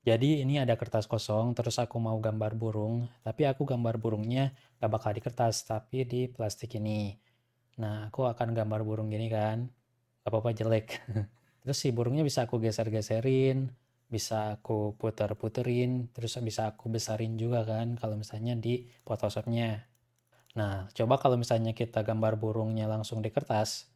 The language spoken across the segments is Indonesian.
Jadi ini ada kertas kosong, terus aku mau gambar burung, tapi aku gambar burungnya gak bakal di kertas, tapi di plastik ini. Nah, aku akan gambar burung gini kan, gak apa-apa jelek. Terus si burungnya bisa aku geser-geserin, bisa aku puter-puterin, terus bisa aku besarin juga kan kalau misalnya di Photoshopnya. Nah, coba kalau misalnya kita gambar burungnya langsung di kertas,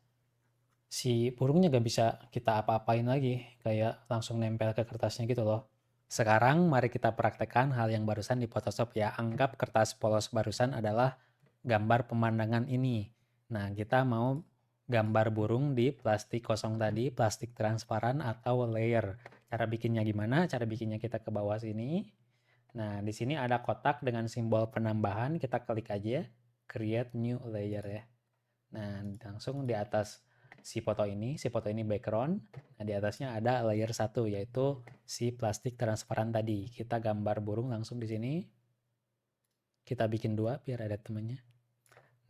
si burungnya gak bisa kita apa-apain lagi, kayak langsung nempel ke kertasnya gitu loh. Sekarang mari kita praktekkan hal yang barusan di Photoshop ya. Anggap kertas polos barusan adalah gambar pemandangan ini. Nah, kita mau gambar burung di plastik kosong tadi, plastik transparan atau layer. Cara bikinnya gimana? Cara bikinnya kita ke bawah sini. Nah, di sini ada kotak dengan simbol penambahan, kita klik aja, create new layer ya. Nah, langsung di atas si foto ini background. Nah, di atasnya ada layer 1 yaitu si plastik transparan tadi. Kita gambar burung langsung di sini. Kita bikin 2 biar ada temannya.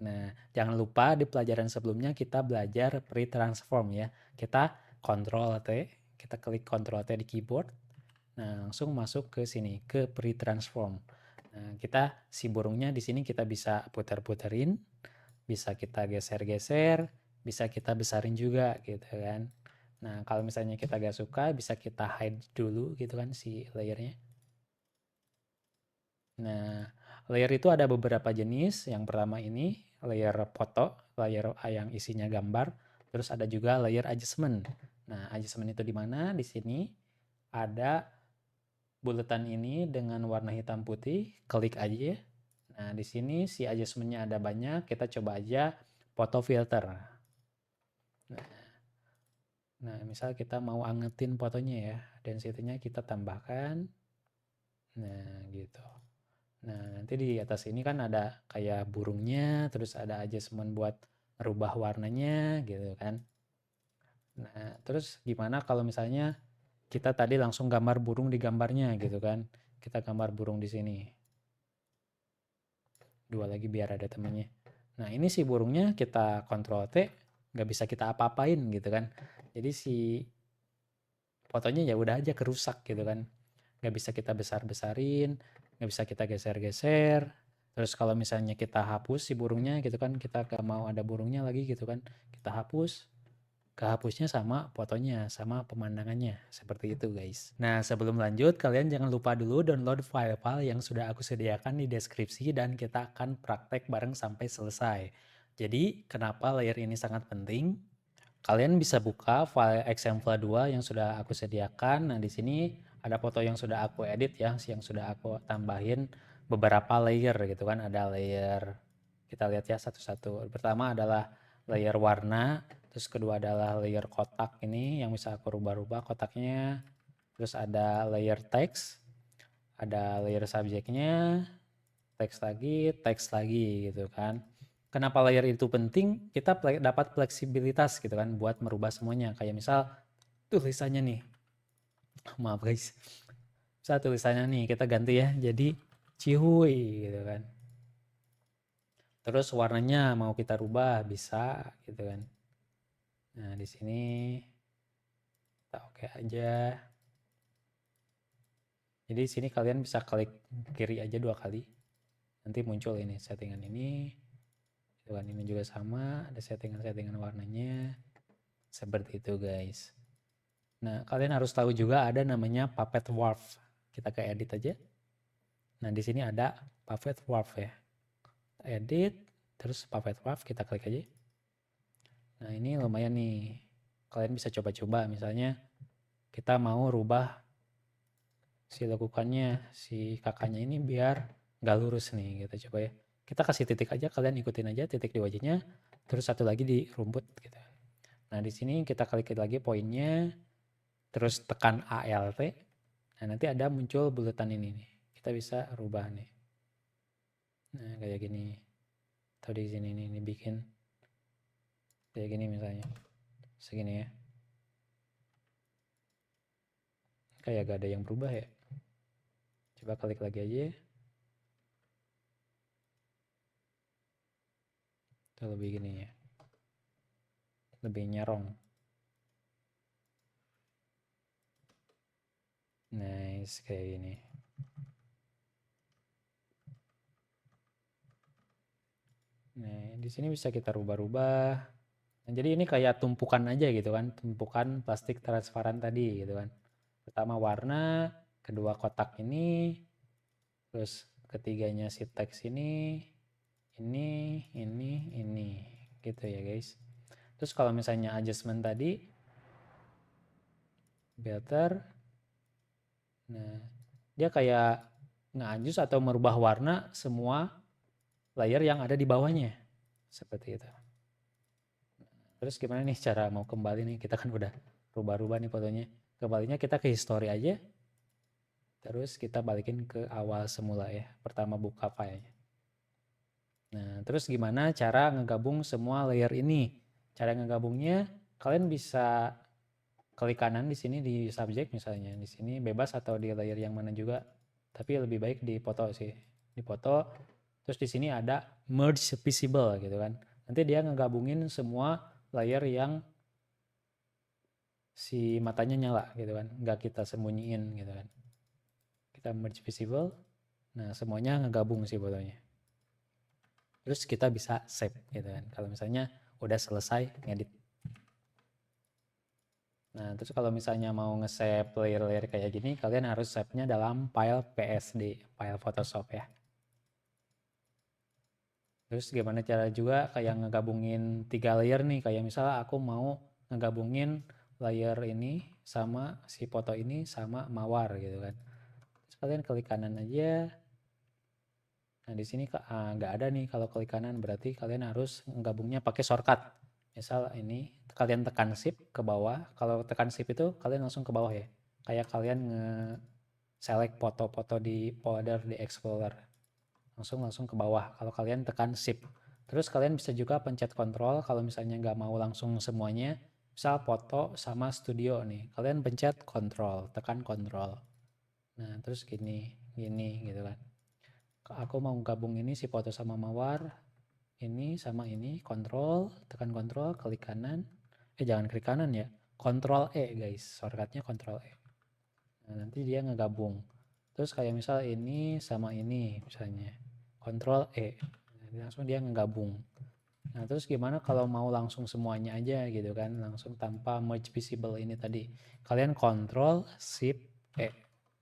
Nah, jangan lupa di pelajaran sebelumnya kita belajar pre-transform ya. Kita Ctrl T, kita klik Ctrl T di keyboard. Nah, langsung masuk ke sini, ke pre-transform. Nah, kita si burungnya di sini kita bisa putar-puterin, bisa kita geser-geser, bisa kita besarin juga gitu kan. Nah, kalau misalnya kita gak suka, bisa kita hide dulu gitu kan si layernya. Nah, layer itu ada beberapa jenis. Yang pertama ini layer foto, layer yang isinya gambar. Terus ada juga layer adjustment. Nah, adjustment itu di mana? Di sini ada buletan ini dengan warna hitam putih. Klik aja ya. Nah, di sini si adjustmentnya ada banyak. Kita coba aja photo filter. Nah, misal kita mau angetin fotonya ya, density-nya kita tambahkan. Nah, gitu. Nah, nanti di atas ini kan ada kayak burungnya, terus ada adjustment buat merubah warnanya gitu kan. Nah, terus gimana kalau misalnya kita tadi langsung gambar burung di gambarnya gitu kan. Kita gambar burung di sini. 2 lagi biar ada temennya. Nah, ini si burungnya kita Ctrl T, nggak bisa kita apa-apain gitu kan. Jadi si fotonya ya udah aja kerusak gitu kan. Nggak bisa kita besar-besarin, nggak bisa kita geser-geser. Terus kalau misalnya kita hapus si burungnya gitu kan, kita gak mau ada burungnya lagi gitu kan, kita hapus, kehapusnya sama fotonya, sama pemandangannya. Seperti itu guys. Nah, sebelum lanjut, kalian jangan lupa dulu download file-file yang sudah aku sediakan di deskripsi dan kita akan praktek bareng sampai selesai. Jadi, kenapa layer ini sangat penting? Kalian bisa buka file Example 2 yang sudah aku sediakan. Nah, di sini ada foto yang sudah aku edit ya, yang sudah aku tambahin beberapa layer gitu kan. Ada layer, kita lihat ya satu-satu. Pertama adalah layer warna, terus kedua adalah layer kotak ini yang bisa aku rubah-rubah kotaknya. Terus ada layer teks, ada layer subjeknya, teks lagi gitu kan. Kenapa layer itu penting? Kita dapat fleksibilitas gitu kan buat merubah semuanya. Kayak misal tulisannya nih, maaf guys. Misal tulisannya nih kita ganti ya jadi cihuy gitu kan. Terus warnanya mau kita rubah bisa gitu kan. Nah, di sini kita oke aja. Jadi di sini kalian bisa klik kiri aja 2 kali. Nanti muncul ini settingan ini. Gitu kan. Ini juga sama, ada settingan-settingan warnanya. Seperti itu guys. Nah, kalian harus tahu juga ada namanya Puppet Warp. Kita ke edit aja. Nah, di sini ada Puppet Warp ya. Edit, terus Puppet Warp kita klik aja. Nah, ini lumayan nih. Kalian bisa coba-coba misalnya kita mau rubah si lekukannya, si kakaknya ini biar nggak lurus nih. Kita coba ya. Kita kasih titik aja, kalian ikutin aja titik di wajahnya. Terus satu lagi di rumput gitu. Nah, di sini kita klik lagi poinnya, terus tekan ALT. Nah, nanti ada muncul buletan ini nih. Kita bisa rubah nih. Nah, kayak gini. Atau di sini nih dibikin kayak gini misalnya. Segini ya. Kayak gak ada yang berubah ya. Coba klik lagi aja ya. Itu lebih gini ya. Lebih nyerong. Nice, kayak gini. Nah, di sini bisa kita rubah-rubah. Nah, jadi ini kayak tumpukan aja gitu kan, tumpukan plastik transparan tadi gitu kan. Pertama warna, kedua kotak ini, terus ketiganya si teks ini, gitu ya guys. Terus kalau misalnya adjustment tadi, better, nah dia kayak nge-adjust atau merubah warna semua layer yang ada di bawahnya, seperti itu. Terus gimana nih cara mau kembali nih, kita kan udah rubah-rubah nih fotonya. Kembalinya kita ke history aja, terus kita balikin ke awal semula ya. Pertama buka filenya. Nah, terus gimana cara ngegabung semua layer ini? Cara ngegabungnya, kalian bisa klik kanan di sini di subject misalnya. Di sini bebas atau di layer yang mana juga. Tapi lebih baik di foto sih. Di foto, terus di sini ada merge visible gitu kan. Nanti dia ngegabungin semua layer yang si matanya nyala gitu kan. Nggak kita sembunyiin gitu kan. Kita merge visible. Nah, semuanya ngegabung sih fotonya. Terus kita bisa save gitu kan. Kalau misalnya udah selesai ngedit. Nah, terus kalau misalnya mau nge-save layer-layer kayak gini, kalian harus save-nya dalam file PSD, file Photoshop ya. Terus gimana cara juga kayak ngegabungin 3 layer nih, kayak misalnya aku mau ngegabungin layer ini sama si foto ini sama mawar gitu kan. Terus kalian klik kanan aja. Nah, di sini nggak ada nih kalau klik kanan, berarti kalian harus menggabungnya pakai shortcut. Misal ini kalian tekan shift ke bawah, kalau tekan shift itu kalian langsung ke bawah ya. Kayak kalian select foto-foto di folder di Explorer. Langsung ke bawah kalau kalian tekan shift. Terus kalian bisa juga pencet kontrol kalau misalnya nggak mau langsung semuanya. Misal foto sama studio nih. Kalian pencet kontrol, tekan kontrol. Nah, terus gini gitu kan. Aku mau gabung ini si foto sama mawar. Ini sama ini, kontrol, tekan kontrol, klik kanan. Jangan klik kanan ya. Kontrol E guys, shortcutnya kontrol E. Nah, nanti dia ngegabung. Terus kayak misal ini sama ini misalnya. Kontrol E. Nah, langsung dia ngegabung. Nah, terus gimana kalau mau langsung semuanya aja gitu kan, langsung tanpa merge visible ini tadi. Kalian kontrol shift E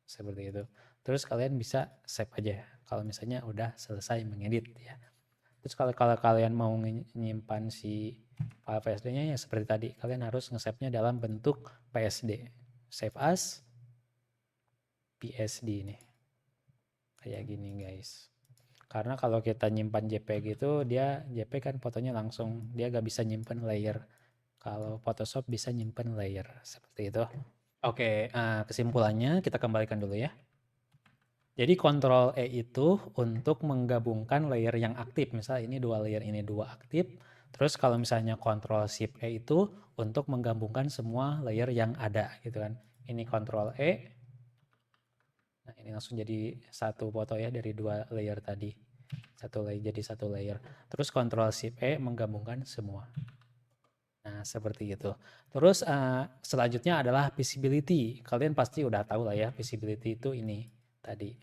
seperti itu. Terus kalian bisa save aja kalau misalnya udah selesai mengedit ya. Terus kalau kalian mau menyimpan si file PSD-nya ya seperti tadi, kalian harus nge-save-nya dalam bentuk PSD. Save as PSD nih. Kayak gini guys. Karena kalau kita nyimpan JPG itu dia JPG kan fotonya langsung, dia gak bisa nyimpan layer. Kalau Photoshop bisa nyimpan layer seperti itu. Oke, kesimpulannya kita kembalikan dulu ya. Jadi Ctrl E itu untuk menggabungkan layer yang aktif. Misal ini dua layer, ini dua aktif. Terus kalau misalnya Ctrl Shift E itu untuk menggabungkan semua layer yang ada gitu kan. Ini Ctrl E. Nah, ini langsung jadi satu foto ya dari dua layer tadi. Satu layer jadi satu layer. Terus Ctrl Shift E menggabungkan semua. Nah, seperti itu. Terus selanjutnya adalah visibility. Kalian pasti udah tahu lah ya, visibility itu ini tadi.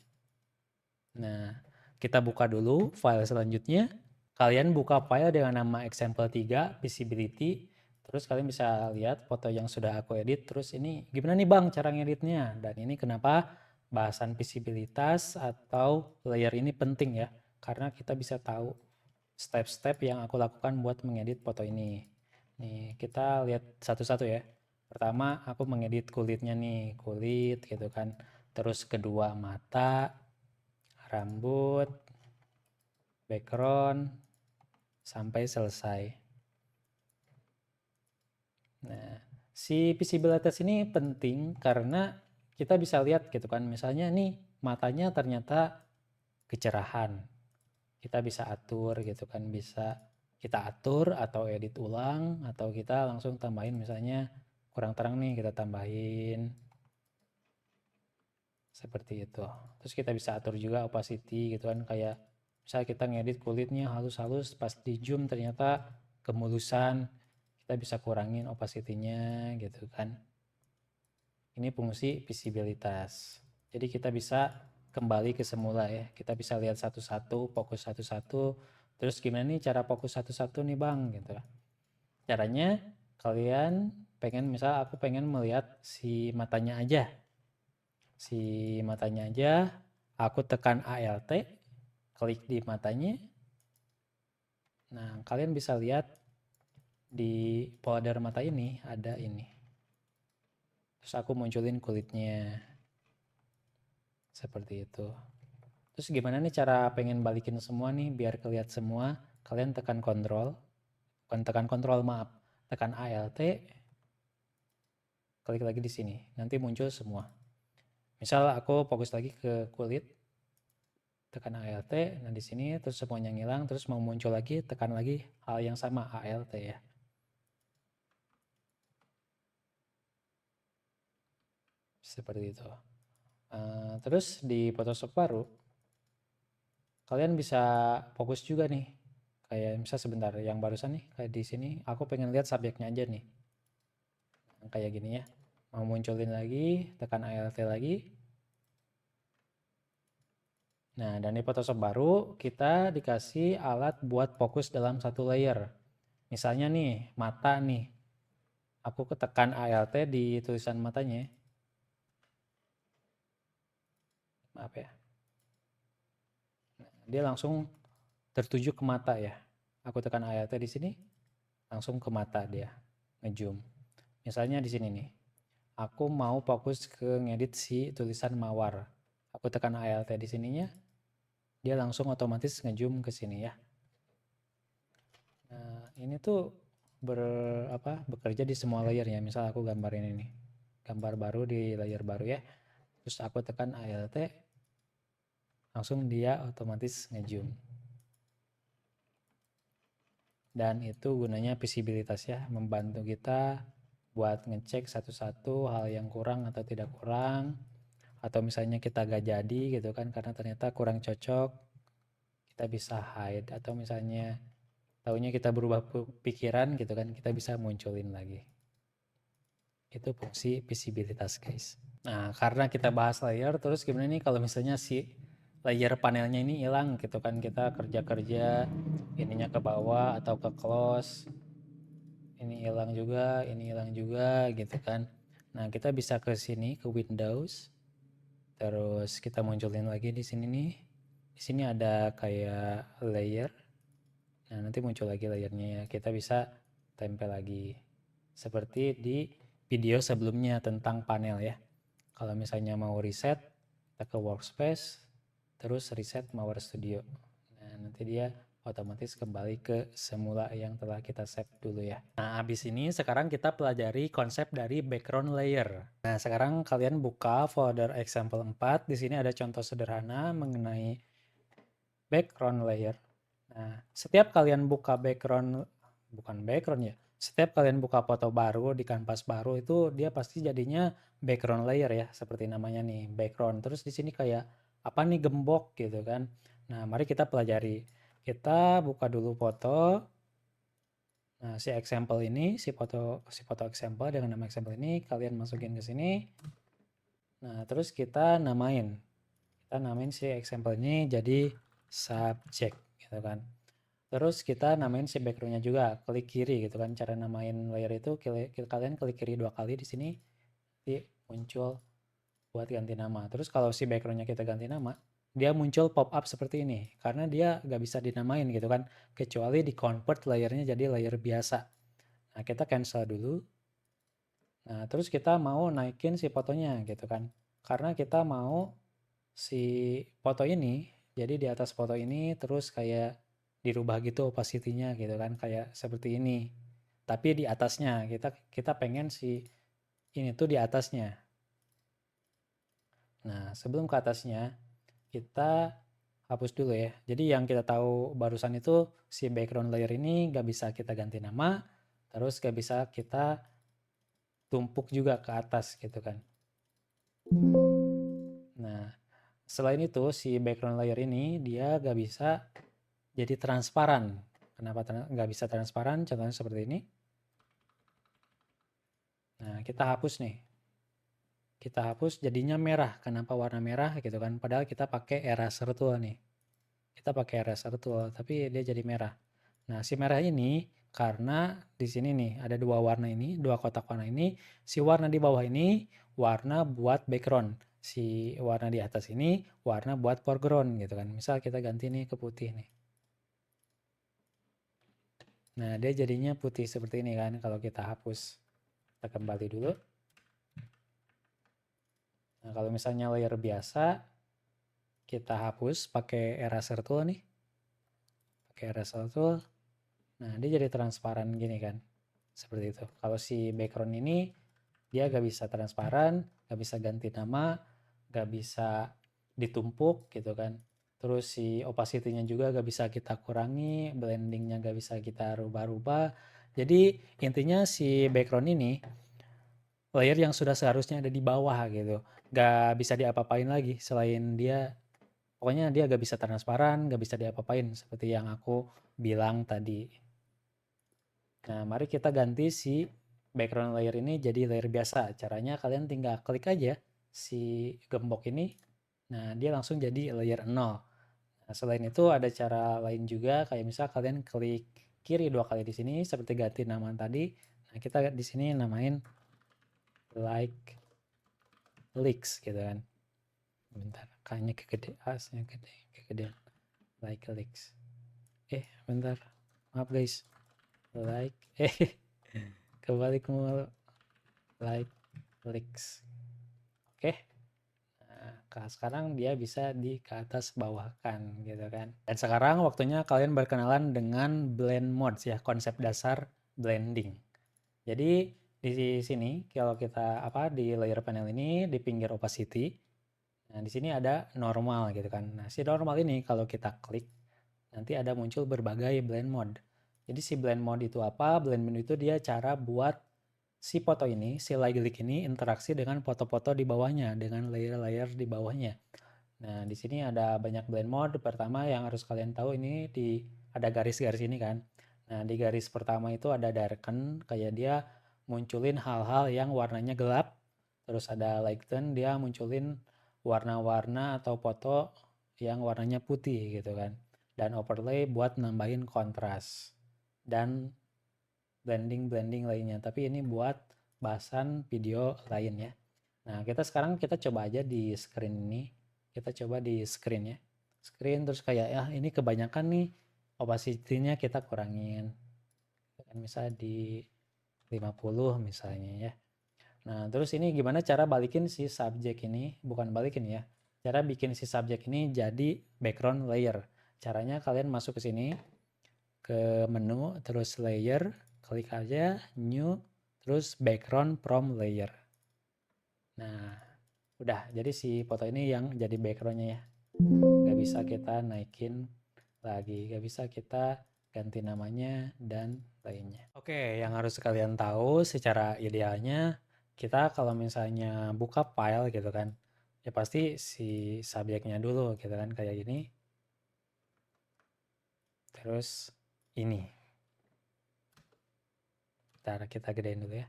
Nah, kita buka dulu file selanjutnya. Kalian buka file dengan nama example 3 visibility. Terus kalian bisa lihat foto yang sudah aku edit. Terus ini gimana nih Bang cara ngeditnya? Dan ini kenapa bahasan visibilitas atau layer ini penting ya. Karena kita bisa tahu step-step yang aku lakukan buat mengedit foto ini. Nih, kita lihat satu-satu ya. Pertama, aku mengedit kulitnya nih, kulit gitu kan. Terus kedua mata, rambut, background, sampai selesai. Nah, si visibilitas ini penting karena kita bisa lihat gitu kan. Misalnya nih matanya ternyata kecerahan. Kita bisa atur gitu kan, bisa kita atur atau edit ulang atau kita langsung tambahin misalnya kurang terang nih kita tambahin seperti itu. Terus kita bisa atur juga opacity gitu kan, kayak misalnya kita ngedit kulitnya halus-halus pas di zoom ternyata kemulusan, kita bisa kurangin opacity-nya gitu kan. Ini fungsi visibilitas. Jadi kita bisa kembali ke semula ya. Kita bisa lihat satu-satu, fokus satu-satu. Terus gimana nih cara fokus satu-satu nih Bang gitu. Caranya kalian pengen, misal aku pengen melihat si matanya aja. Si matanya aja, aku tekan ALT, klik di matanya. Nah, kalian bisa lihat di folder mata ini ada ini. Terus aku munculin kulitnya. Seperti itu. Terus gimana nih cara pengen balikin semua nih biar kelihatan semua? Kalian tekan kontrol. Bukan tekan kontrol, maaf. Tekan ALT. Klik lagi di sini. Nanti muncul semua. Misal aku fokus lagi ke kulit. Tekan ALT. Nah di sini terus semuanya ngilang. Terus mau muncul lagi, tekan lagi hal yang sama, ALT ya. Seperti itu. Terus di Photoshop baru, kalian bisa fokus juga nih. Kayak misal sebentar, yang barusan nih, kayak di sini, aku pengen lihat subjeknya aja nih. Kayak gini ya. Mau munculin lagi, tekan ALT lagi. Nah, dan di Photoshop baru, kita dikasih alat buat fokus dalam satu layer. Misalnya nih, mata nih. Aku ketekan ALT di tulisan matanya. Maaf ya. Nah, dia langsung tertuju ke mata ya. Aku tekan ALT di sini, langsung ke mata dia. Ngezoom. Misalnya di sini nih. Aku mau fokus ke ngedit si tulisan mawar. Aku tekan ALT di sininya, dia langsung otomatis ngezoom ke sini ya. Nah, ini tuh bekerja di semua layer ya. Misal aku gambar ini nih. Gambar baru di layer baru ya. Terus aku tekan ALT, langsung dia otomatis ngezoom. Dan itu gunanya visibilitas ya, membantu kita buat ngecek satu-satu hal yang kurang atau tidak kurang, atau misalnya kita gak jadi gitu kan karena ternyata kurang cocok, kita bisa hide, atau misalnya taunya kita berubah pikiran gitu kan, kita bisa munculin lagi. Itu fungsi visibilitas guys. Nah, karena kita bahas layer, terus gimana nih kalau misalnya si layer panelnya ini hilang gitu kan, kita kerja-kerja ininya ke bawah atau ke close, ini hilang juga gitu kan. Nah, kita bisa ke sini ke Windows, terus kita munculin lagi di sini nih. Di sini ada kayak layer. Nah, nanti muncul lagi layernya ya. Kita bisa tempel lagi. Seperti di video sebelumnya tentang panel ya. Kalau misalnya mau reset, kita ke workspace, terus reset Mawar Studio. Nah, nanti dia otomatis kembali ke semula yang telah kita save dulu ya. Nah, habis ini sekarang kita pelajari konsep dari background layer. Nah, sekarang kalian buka folder example 4. Di sini ada contoh sederhana mengenai background layer. Nah, setiap kalian buka setiap kalian buka foto baru di kanvas baru itu dia pasti jadinya background layer ya, seperti namanya nih, background. Terus di sini kayak apa nih, gembok gitu kan. Nah, mari kita pelajari. Kita buka dulu foto. Nah, si foto example dengan nama example ini kalian masukin ke sini. Nah, terus kita namain si example ini jadi subject gitu kan. Terus kita namain si backgroundnya juga, klik kiri gitu kan. Cara namain layer itu kalian klik kiri 2 kali di sini, nanti muncul buat ganti nama. Terus kalau si backgroundnya kita ganti nama, dia muncul pop up seperti ini karena dia nggak bisa dinamain gitu kan, kecuali di convert layernya jadi layer biasa. Nah, kita cancel dulu. Nah, terus kita mau naikin si fotonya gitu kan, karena kita mau si foto ini jadi di atas foto ini terus kayak dirubah gitu opacity-nya gitu kan, kayak seperti ini. Tapi di atasnya kita pengen si ini tuh di atasnya. Nah, sebelum ke atasnya kita hapus dulu ya. Jadi yang kita tahu barusan itu si background layer ini nggak bisa kita ganti nama, terus nggak bisa kita tumpuk juga ke atas gitu kan. Nah, selain itu si background layer ini dia nggak bisa jadi transparan. Kenapa nggak bisa transparan? Contohnya seperti ini. Nah, kita hapus nih. kita hapus jadinya merah. Kenapa warna merah gitu kan? Padahal kita pakai eraser tool nih. Kita pakai eraser tool, tapi dia jadi merah. Nah, si merah ini karena di sini nih ada dua warna ini, dua kotak warna ini, si warna di bawah ini warna buat background, si warna di atas ini warna buat foreground gitu kan. Misal kita ganti nih ke putih nih. Nah, dia jadinya putih seperti ini kan kalau kita hapus. Kita kembali dulu. Nah, kalau misalnya layer biasa, kita hapus pakai eraser tool nih. Pakai eraser tool. Nah, dia jadi transparan gini kan. Seperti itu. Kalau si background ini, dia gak bisa transparan, gak bisa ganti nama, gak bisa ditumpuk gitu kan. Terus si opacity-nya juga gak bisa kita kurangi, blending-nya gak bisa kita rubah-rubah. Jadi intinya si background ini layer yang sudah seharusnya ada di bawah gitu. Gak bisa diapa-apain lagi selain dia, pokoknya dia gak bisa transparan, gak bisa diapa-apain seperti yang aku bilang tadi. Nah, mari kita ganti si background layer ini jadi layer biasa. Caranya kalian tinggal klik aja si gembok ini. Nah, dia langsung jadi layer 0. Nah, selain itu ada cara lain juga, kayak misal kalian klik kiri 2 kali di sini seperti ganti nama tadi. Nah, kita di sini namain like leaks gitu kan. Bentar, kayaknya kegede, asnya gede, kegedean. Like leaks. Bentar. Maaf guys. Like kebalik mulu. Like leaks. Oke. Nah, sekarang dia bisa di ke atas bawahkan gitu kan. Dan sekarang waktunya kalian berkenalan dengan blend modes ya, konsep dasar blending. Jadi di sini kalau kita di layer panel ini di pinggir opacity, nah di sini ada normal gitu kan. Nah, si normal ini kalau kita klik nanti ada muncul berbagai blend mode. Jadi si blend mode itu apa? Blend mode itu dia cara buat si foto ini, si light ini interaksi dengan foto-foto di bawahnya, dengan layer-layer di bawahnya. Nah, di sini ada banyak blend mode. Pertama yang harus kalian tahu ini ada garis-garis ini kan. Nah, di garis pertama itu ada darken, kayak dia munculin hal-hal yang warnanya gelap. Terus ada lighten, dia munculin warna-warna atau foto yang warnanya putih gitu kan. Dan overlay buat nambahin kontras. Dan blending-blending lainnya. Tapi ini buat bahasan video lain ya. Nah, sekarang kita coba aja di screen ini. Kita coba di screen ya. Screen terus kayak ya ini kebanyakan nih opacity-nya kita kurangin. Kan misalnya di 50 misalnya ya. Nah, terus ini gimana cara balikin si subjek ini? Bukan balikin ya. Cara bikin si subjek ini jadi background layer. Caranya kalian masuk ke sini ke menu terus layer, klik aja new terus background from layer. Nah, udah jadi si foto ini yang jadi backgroundnya ya. Gak bisa kita naikin lagi, gak bisa kita ganti namanya dan lainnya. Oke, yang harus kalian tahu secara idealnya kita kalau misalnya buka file gitu kan, ya pasti si subjeknya dulu gitu kan kayak gini. Terus ini. Ntar kita gedein dulu ya.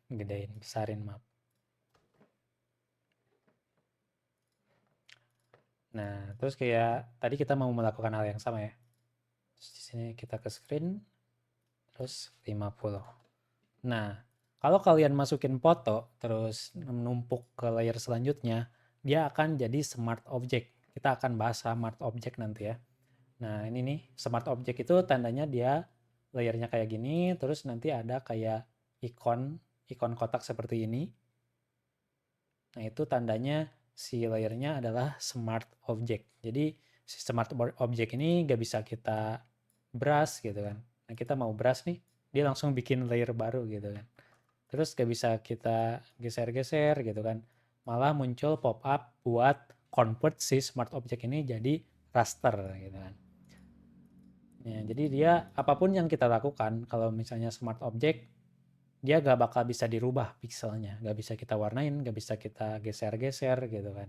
Gedein, besarin maaf. Nah, terus kayak tadi kita mau melakukan hal yang sama ya. Terus di sini kita ke screen, terus 50. Nah, kalau kalian masukin foto, terus menumpuk ke layer selanjutnya, dia akan jadi smart object. Kita akan bahas smart object nanti ya. Nah, ini nih, smart object itu tandanya dia layernya kayak gini, terus nanti ada kayak ikon kotak seperti ini. Nah, itu tandanya si layernya adalah smart object. Jadi si smart object ini gak bisa kita brush gitu kan. Nah, kita mau brush nih, dia langsung bikin layer baru gitu kan. Terus gak bisa kita geser-geser gitu kan. Malah muncul pop-up buat convert si smart object ini jadi raster gitu kan. Ya, jadi dia apapun yang kita lakukan, kalau misalnya smart object, dia gak bakal bisa dirubah pixelnya, gak bisa kita warnain, gak bisa kita geser-geser gitu kan.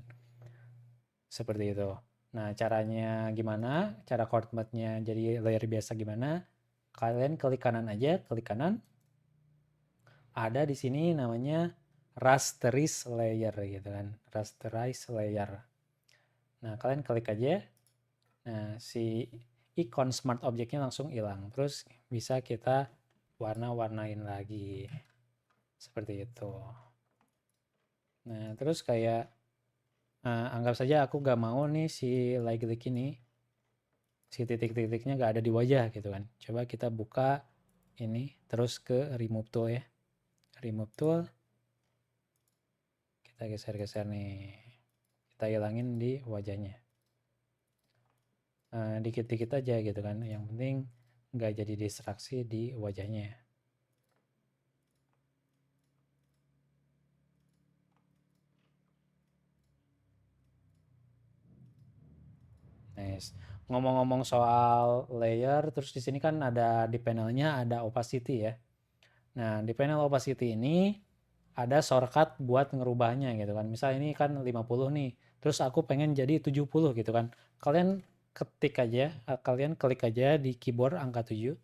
Seperti itu. Nah, caranya gimana? Cara convertnya jadi layer biasa gimana? Kalian klik kanan aja, klik kanan. Ada di sini namanya rasterize layer gitu kan, rasterize layer. Nah, kalian klik aja. Nah, si ikon smart objectnya langsung hilang. Terus bisa kita warna-warnain lagi. Seperti itu. Nah, terus kayak anggap saja aku gak mau nih si like ini, si titik-titiknya gak ada di wajah gitu kan. Coba kita buka ini, terus ke remove tool ya. Remove tool, kita geser-geser nih. Kita hilangin di wajahnya. Dikit-dikit aja gitu kan. Yang penting nggak jadi distraksi di wajahnya. Nice. Ngomong-ngomong soal layer, terus di sini kan ada di panelnya ada opacity ya. Nah, di panel opacity ini ada shortcut buat ngerubahnya gitu kan. Misal ini kan 50 nih, terus aku pengen jadi 70 gitu kan. Kalian ketik aja, kalian klik aja di keyboard angka 7.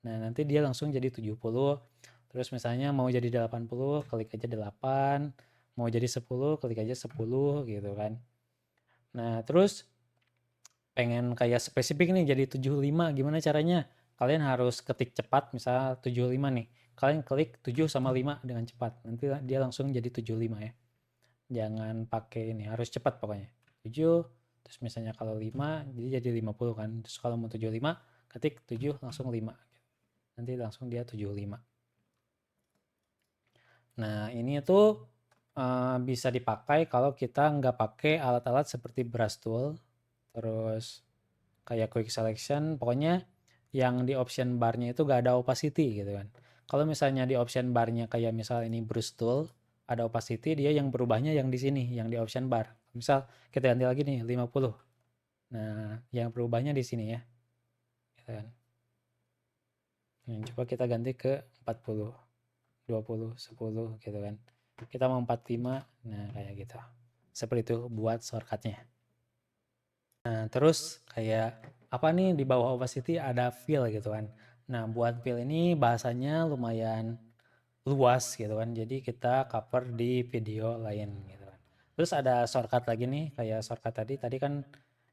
Nah, nanti dia langsung jadi 70. Terus misalnya mau jadi 80, klik aja 8. Mau jadi 10, klik aja 10 gitu kan. Nah, terus pengen kayak spesifik nih jadi 75, gimana caranya? Kalian harus ketik cepat, misalnya 75 nih. Kalian klik 7 sama 5 dengan cepat. Nanti dia langsung jadi 75 ya. Jangan pakai ini, harus cepat pokoknya. 7, terus misalnya kalau 5, jadi 50 kan. Terus kalau mau 75, ketik 7 langsung 5. Nanti langsung dia 75. Nah, ini tuh bisa dipakai kalau kita nggak pakai alat-alat seperti brush tool, terus kayak quick selection, pokoknya yang di option barnya itu nggak ada opacity gitu kan. Kalau misalnya di option barnya kayak misal ini brush tool, ada opacity, dia yang berubahnya yang di sini, yang di option bar. Misal kita ganti lagi nih 50. Nah, yang berubahnya di sini ya. Gitu kan. Nah, coba kita ganti ke 40. 20, 10 gitu kan. Kita mau 45, nah kayak gitu. Seperti itu buat shortcutnya. Nah, terus kayak apa nih di bawah opacity ada fill gitu kan. Nah, buat fill ini bahasanya lumayan luas gitu kan. Jadi kita cover di video lain gitu kan. Terus ada shortcut lagi nih, kayak shortcut tadi kan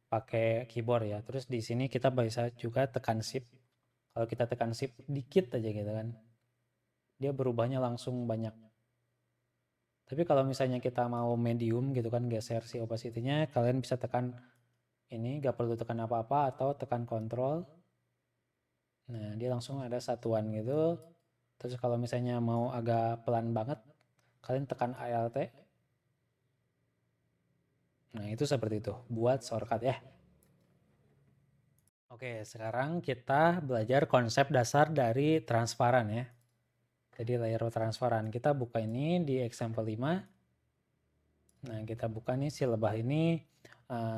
pakai keyboard ya. Terus di sini kita bisa juga tekan shift. Kalau kita tekan shift dikit aja gitu kan, dia berubahnya langsung banyak. Tapi kalau misalnya kita mau medium gitu kan, geser si opacity-nya, kalian bisa tekan ini, gak perlu tekan apa-apa atau tekan kontrol. Nah, dia langsung ada satuan gitu. Terus kalau misalnya mau agak pelan banget, kalian tekan ALT. Nah, itu seperti itu buat shortcut ya. Oke, sekarang kita belajar konsep dasar dari transparan ya. Jadi layer transparan. Kita buka ini di example 5. Nah, kita buka nih si lebah ini.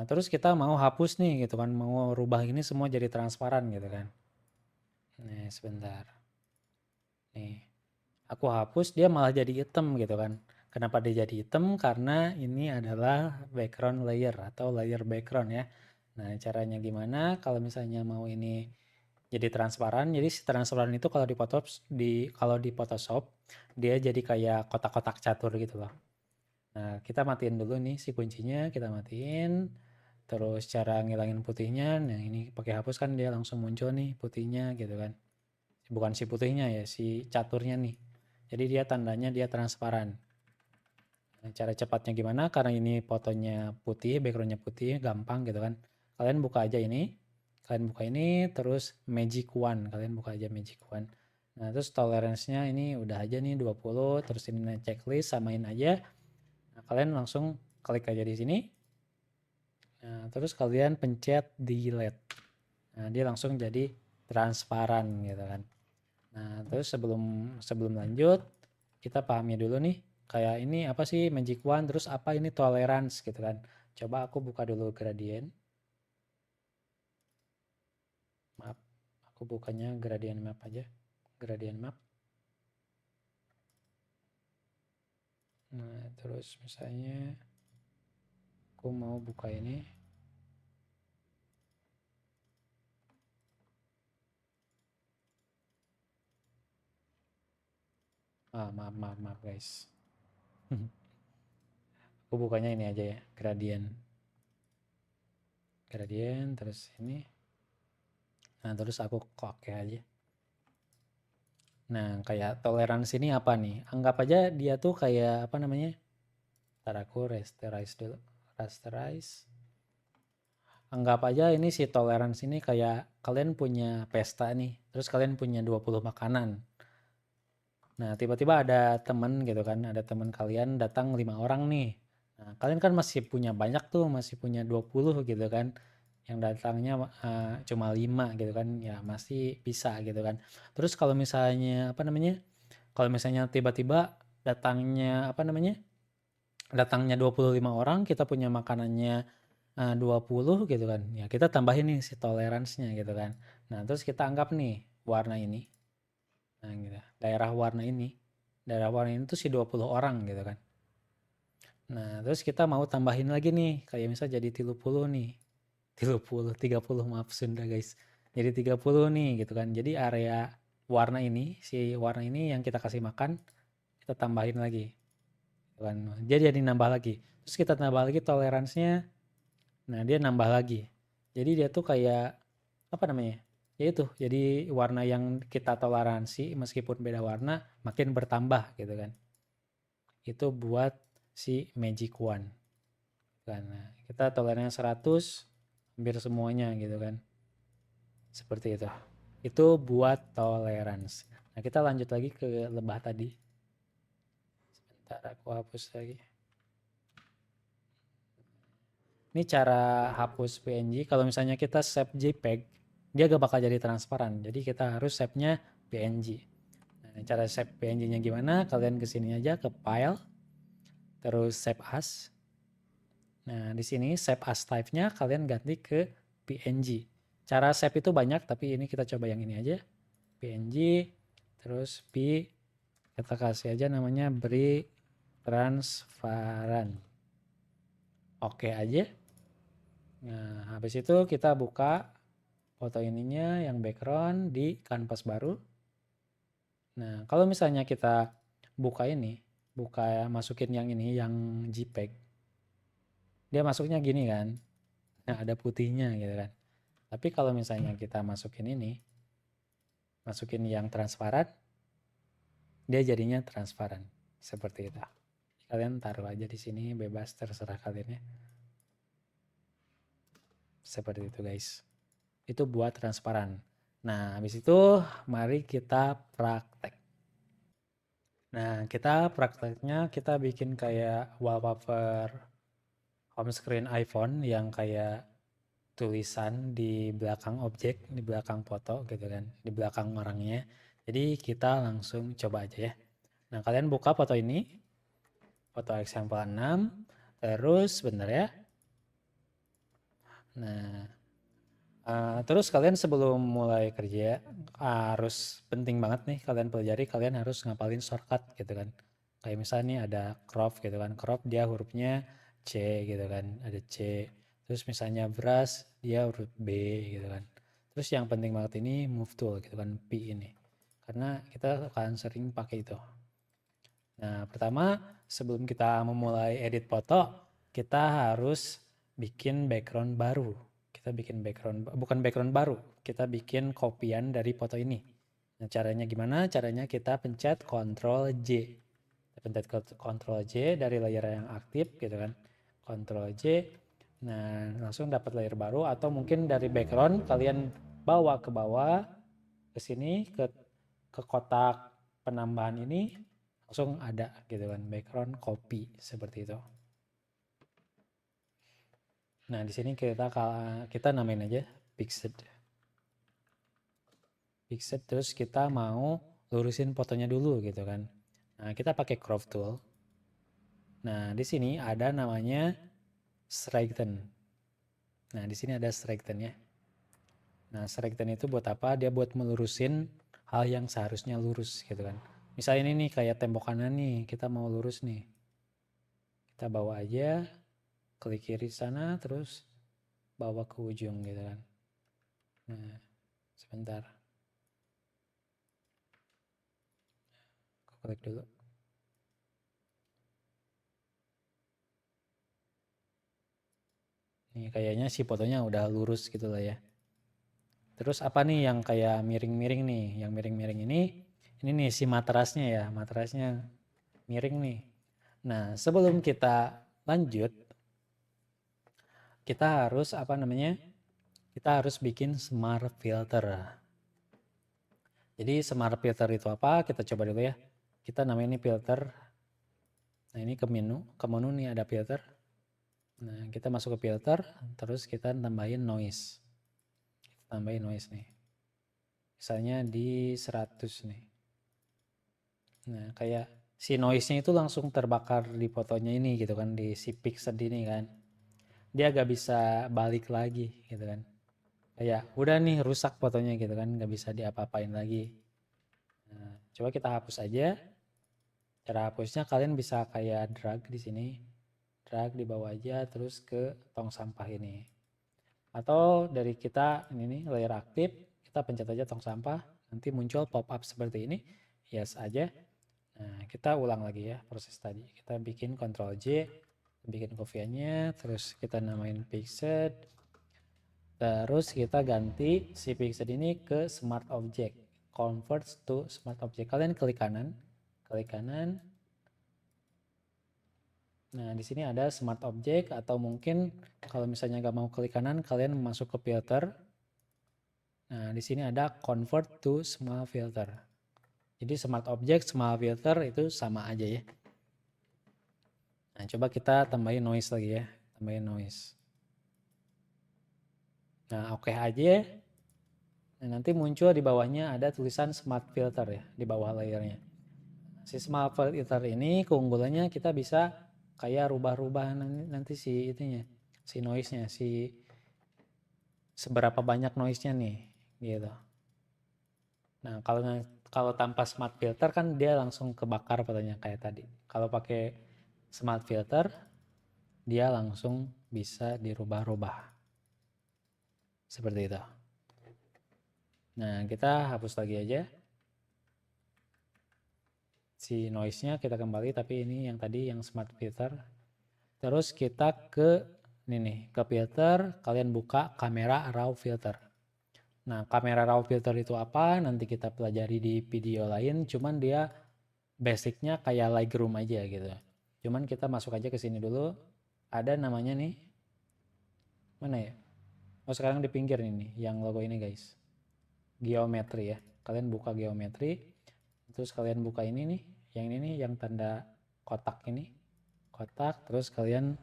Terus kita mau hapus nih gitu kan. Mau rubah ini semua jadi transparan gitu kan. Nih, sebentar. Nih, aku hapus dia malah jadi hitam gitu kan. Kenapa dia jadi hitam? Karena ini adalah background layer atau layer background ya. Nah, caranya gimana? Kalau misalnya mau ini jadi transparan, jadi si transparan itu kalau di Photoshop dia jadi kayak kotak-kotak catur gitu loh. Nah, kita matiin dulu nih si kuncinya, kita matiin. Terus cara ngilangin putihnya, nah ini pakai hapus kan dia langsung muncul nih putihnya gitu kan. Bukan si putihnya ya, si caturnya nih. Jadi dia tandanya dia transparan. Nah, cara cepatnya gimana? Karena ini fotonya putih, backgroundnya putih, gampang gitu kan. Kalian buka aja ini. Kalian buka ini, terus Magic One. Kalian buka aja Magic One. Nah, terus tolerance-nya ini udah aja nih 20. Terus ini checklist, samain aja. Nah, kalian langsung klik aja di sini. Nah, terus kalian pencet delete. Nah, dia langsung jadi transparan gitu kan. Nah, terus sebelum lanjut, kita pahami dulu nih, kayak ini apa sih Magic One, terus apa ini tolerance gitu kan. Coba aku buka dulu gradient. Maaf, aku bukanya gradient map aja. Gradient map. Nah, terus misalnya aku mau buka ini. Maaf guys. Aku bukanya ini aja ya, gradient. Gradient, terus ini. Nah, terus aku oke aja. Nah, kayak toleransi ini apa nih? Anggap aja dia tuh kayak apa namanya? Ntar aku rasterize dulu. Rasterize. Anggap aja ini si toleransi ini kayak kalian punya pesta nih. Terus kalian punya 20 makanan. Nah, tiba-tiba ada temen gitu kan. Ada temen kalian datang 5 orang nih. Nah, kalian kan masih punya banyak tuh. Masih punya 20 gitu kan. Yang datangnya cuma 5 gitu kan. Ya masih bisa gitu kan. Terus kalau misalnya apa namanya? Kalau misalnya tiba-tiba datangnya apa namanya? Datangnya 25 orang, kita punya makanannya 20 gitu kan. Ya kita tambahin nih si toleransinya gitu kan. Nah, terus kita anggap nih warna ini. Nah, gitu. Daerah warna ini. Daerah warna ini tuh si 20 orang gitu kan. Nah, terus kita mau tambahin lagi nih, kayak misal jadi 30 nih. 30 maaf Sunda guys. Jadi 30 nih gitu kan. Jadi area warna ini, si warna ini yang kita kasih makan, kita tambahin lagi. Kan. Jadi nambah lagi. Terus kita tambah lagi toleransinya. Nah, dia nambah lagi. Jadi dia tuh kayak apa namanya? Ya itu. Jadi warna yang kita toleransi meskipun beda warna makin bertambah gitu kan. Itu buat si Magic Wand. Karena kita toleransinya 100 hampir semuanya gitu kan. Seperti itu. Itu buat tolerance. Nah, kita lanjut lagi ke lebah tadi. Sebentar aku hapus lagi. Ini cara hapus PNG. Kalau misalnya kita save JPEG, dia gak bakal jadi transparan. Jadi kita harus save-nya PNG. Nah, cara save PNG-nya gimana? Kalian kesini aja ke File, terus Save As. Nah, di sini Save As type-nya kalian ganti ke PNG. Cara save itu banyak, tapi ini kita coba yang ini aja. PNG, terus kita kasih aja namanya beri transparan. Oke aja. Nah, habis itu kita buka foto ininya yang background di kanvas baru. Nah, kalau misalnya kita buka ini, masukin yang ini, yang JPEG, dia masuknya gini kan, nah ada putihnya gitu kan. Tapi kalau misalnya kita masukin ini, masukin yang transparan, dia jadinya transparan seperti itu. Kalian taruh aja di sini, bebas terserah kalian ya. Seperti itu guys. Itu buat transparan. Nah, habis itu mari kita praktek. Nah, kita prakteknya kita bikin kayak wallpaper home screen iPhone yang kayak tulisan di belakang objek, di belakang foto gitu kan, di belakang orangnya. Jadi kita langsung coba aja ya. Nah, kalian buka foto ini, foto example 6, terus bener ya. Nah, terus kalian sebelum mulai kerja harus penting banget nih kalian pelajari, kalian harus ngapalin shortcut gitu kan. Kayak misalnya nih ada crop gitu kan, crop dia hurufnya C gitu kan, ada C. Terus misalnya brush dia huruf B gitu kan. Terus yang penting banget ini move tool gitu kan, P ini. Karena kita akan sering pakai itu. Nah, pertama sebelum kita memulai edit foto, kita harus bikin background baru. Kita bikin background, bukan background baru, kita bikin kopian dari foto ini. Nah, caranya gimana? Caranya kita pencet Ctrl J. Kita pencet Ctrl J dari layer yang aktif gitu kan. Ctrl J. Nah, langsung dapat layer baru atau mungkin dari background kalian bawa ke bawah ke sini ke kotak penambahan ini langsung ada gitu kan, background copy seperti itu. Nah, di sini kita namain aja pixel. Pixel terus kita mau lurusin fotonya dulu gitu kan. Nah, kita pakai crop tool. Nah, di sini ada namanya straighten. Nah, di sini ada straighten ya. Nah, straighten itu buat apa? Dia buat melurusin hal yang seharusnya lurus gitu kan. Misalnya ini nih kayak tembok kanan nih, kita mau lurus nih. Kita bawa aja, klik kiri sana, terus bawa ke ujung gitu kan. Nah, sebentar. Aku klik dulu. Nih kayaknya si fotonya udah lurus gitu lah ya. Terus apa nih yang kayak miring-miring nih? Yang miring-miring ini nih si materasnya ya, materasnya miring nih. Nah, sebelum kita lanjut, kita harus apa namanya? Kita harus bikin smart filter. Jadi smart filter itu apa? Kita coba dulu ya. Kita namain ini filter. Nah, ini ke menu nih ada filter. Nah, kita masuk ke filter, terus kita tambahin noise. Kita tambahin noise nih. Misalnya di 100 nih. Nah, kayak si noise-nya itu langsung terbakar di fotonya ini gitu kan, di si pixel ini kan. Dia gak bisa balik lagi gitu kan. Kayak udah nih rusak fotonya gitu kan, gak bisa diapa-apain lagi. Nah, coba kita hapus aja. Cara hapusnya kalian bisa kayak drag di sini, drag di bawah aja terus ke tong sampah ini. Atau dari kita ini nih layer aktif, kita pencet aja tong sampah, nanti muncul pop up seperti ini. Yes aja. Nah, kita ulang lagi ya proses tadi. Kita bikin Ctrl J, bikin kopiannya, terus kita namain Pixel. Terus kita ganti si Pixel ini ke Smart Object. Convert to Smart Object. Kalian klik kanan, klik kanan. Nah, di sini ada Smart Object atau mungkin kalau misalnya nggak mau klik kanan, kalian masuk ke filter. Nah, di sini ada Convert to Small Filter. Jadi Smart Object, Small Filter itu sama aja ya. Nah, coba kita tambahin noise lagi ya. Tambahin noise. Nah, oke aja. Nah, nanti muncul di bawahnya ada tulisan Smart Filter ya, di bawah layernya. Si Smart Filter ini keunggulannya kita bisa kayak rubah-rubah nanti si itunya, si noise-nya, si seberapa banyak noise-nya nih, gitu. Nah, kalau tanpa Smart Filter kan dia langsung kebakar fotonya kayak tadi. Kalau pakai Smart Filter, dia langsung bisa dirubah-rubah. Seperti itu. Nah, kita hapus lagi aja. Si noise-nya kita kembali, tapi ini yang tadi yang Smart Filter. Terus kita ke ini nih, ke filter, kalian buka kamera raw filter. Nah, kamera raw filter itu apa? Nanti kita pelajari di video lain, cuman dia basicnya kayak Lightroom aja gitu. Cuman kita masuk aja ke sini dulu. Ada namanya nih. Mana ya? Oh, sekarang di pinggir ini yang logo ini guys. Geometri ya. Kalian buka geometri. Terus kalian buka ini nih. Yang ini nih yang tanda kotak ini. Kotak. Terus kalian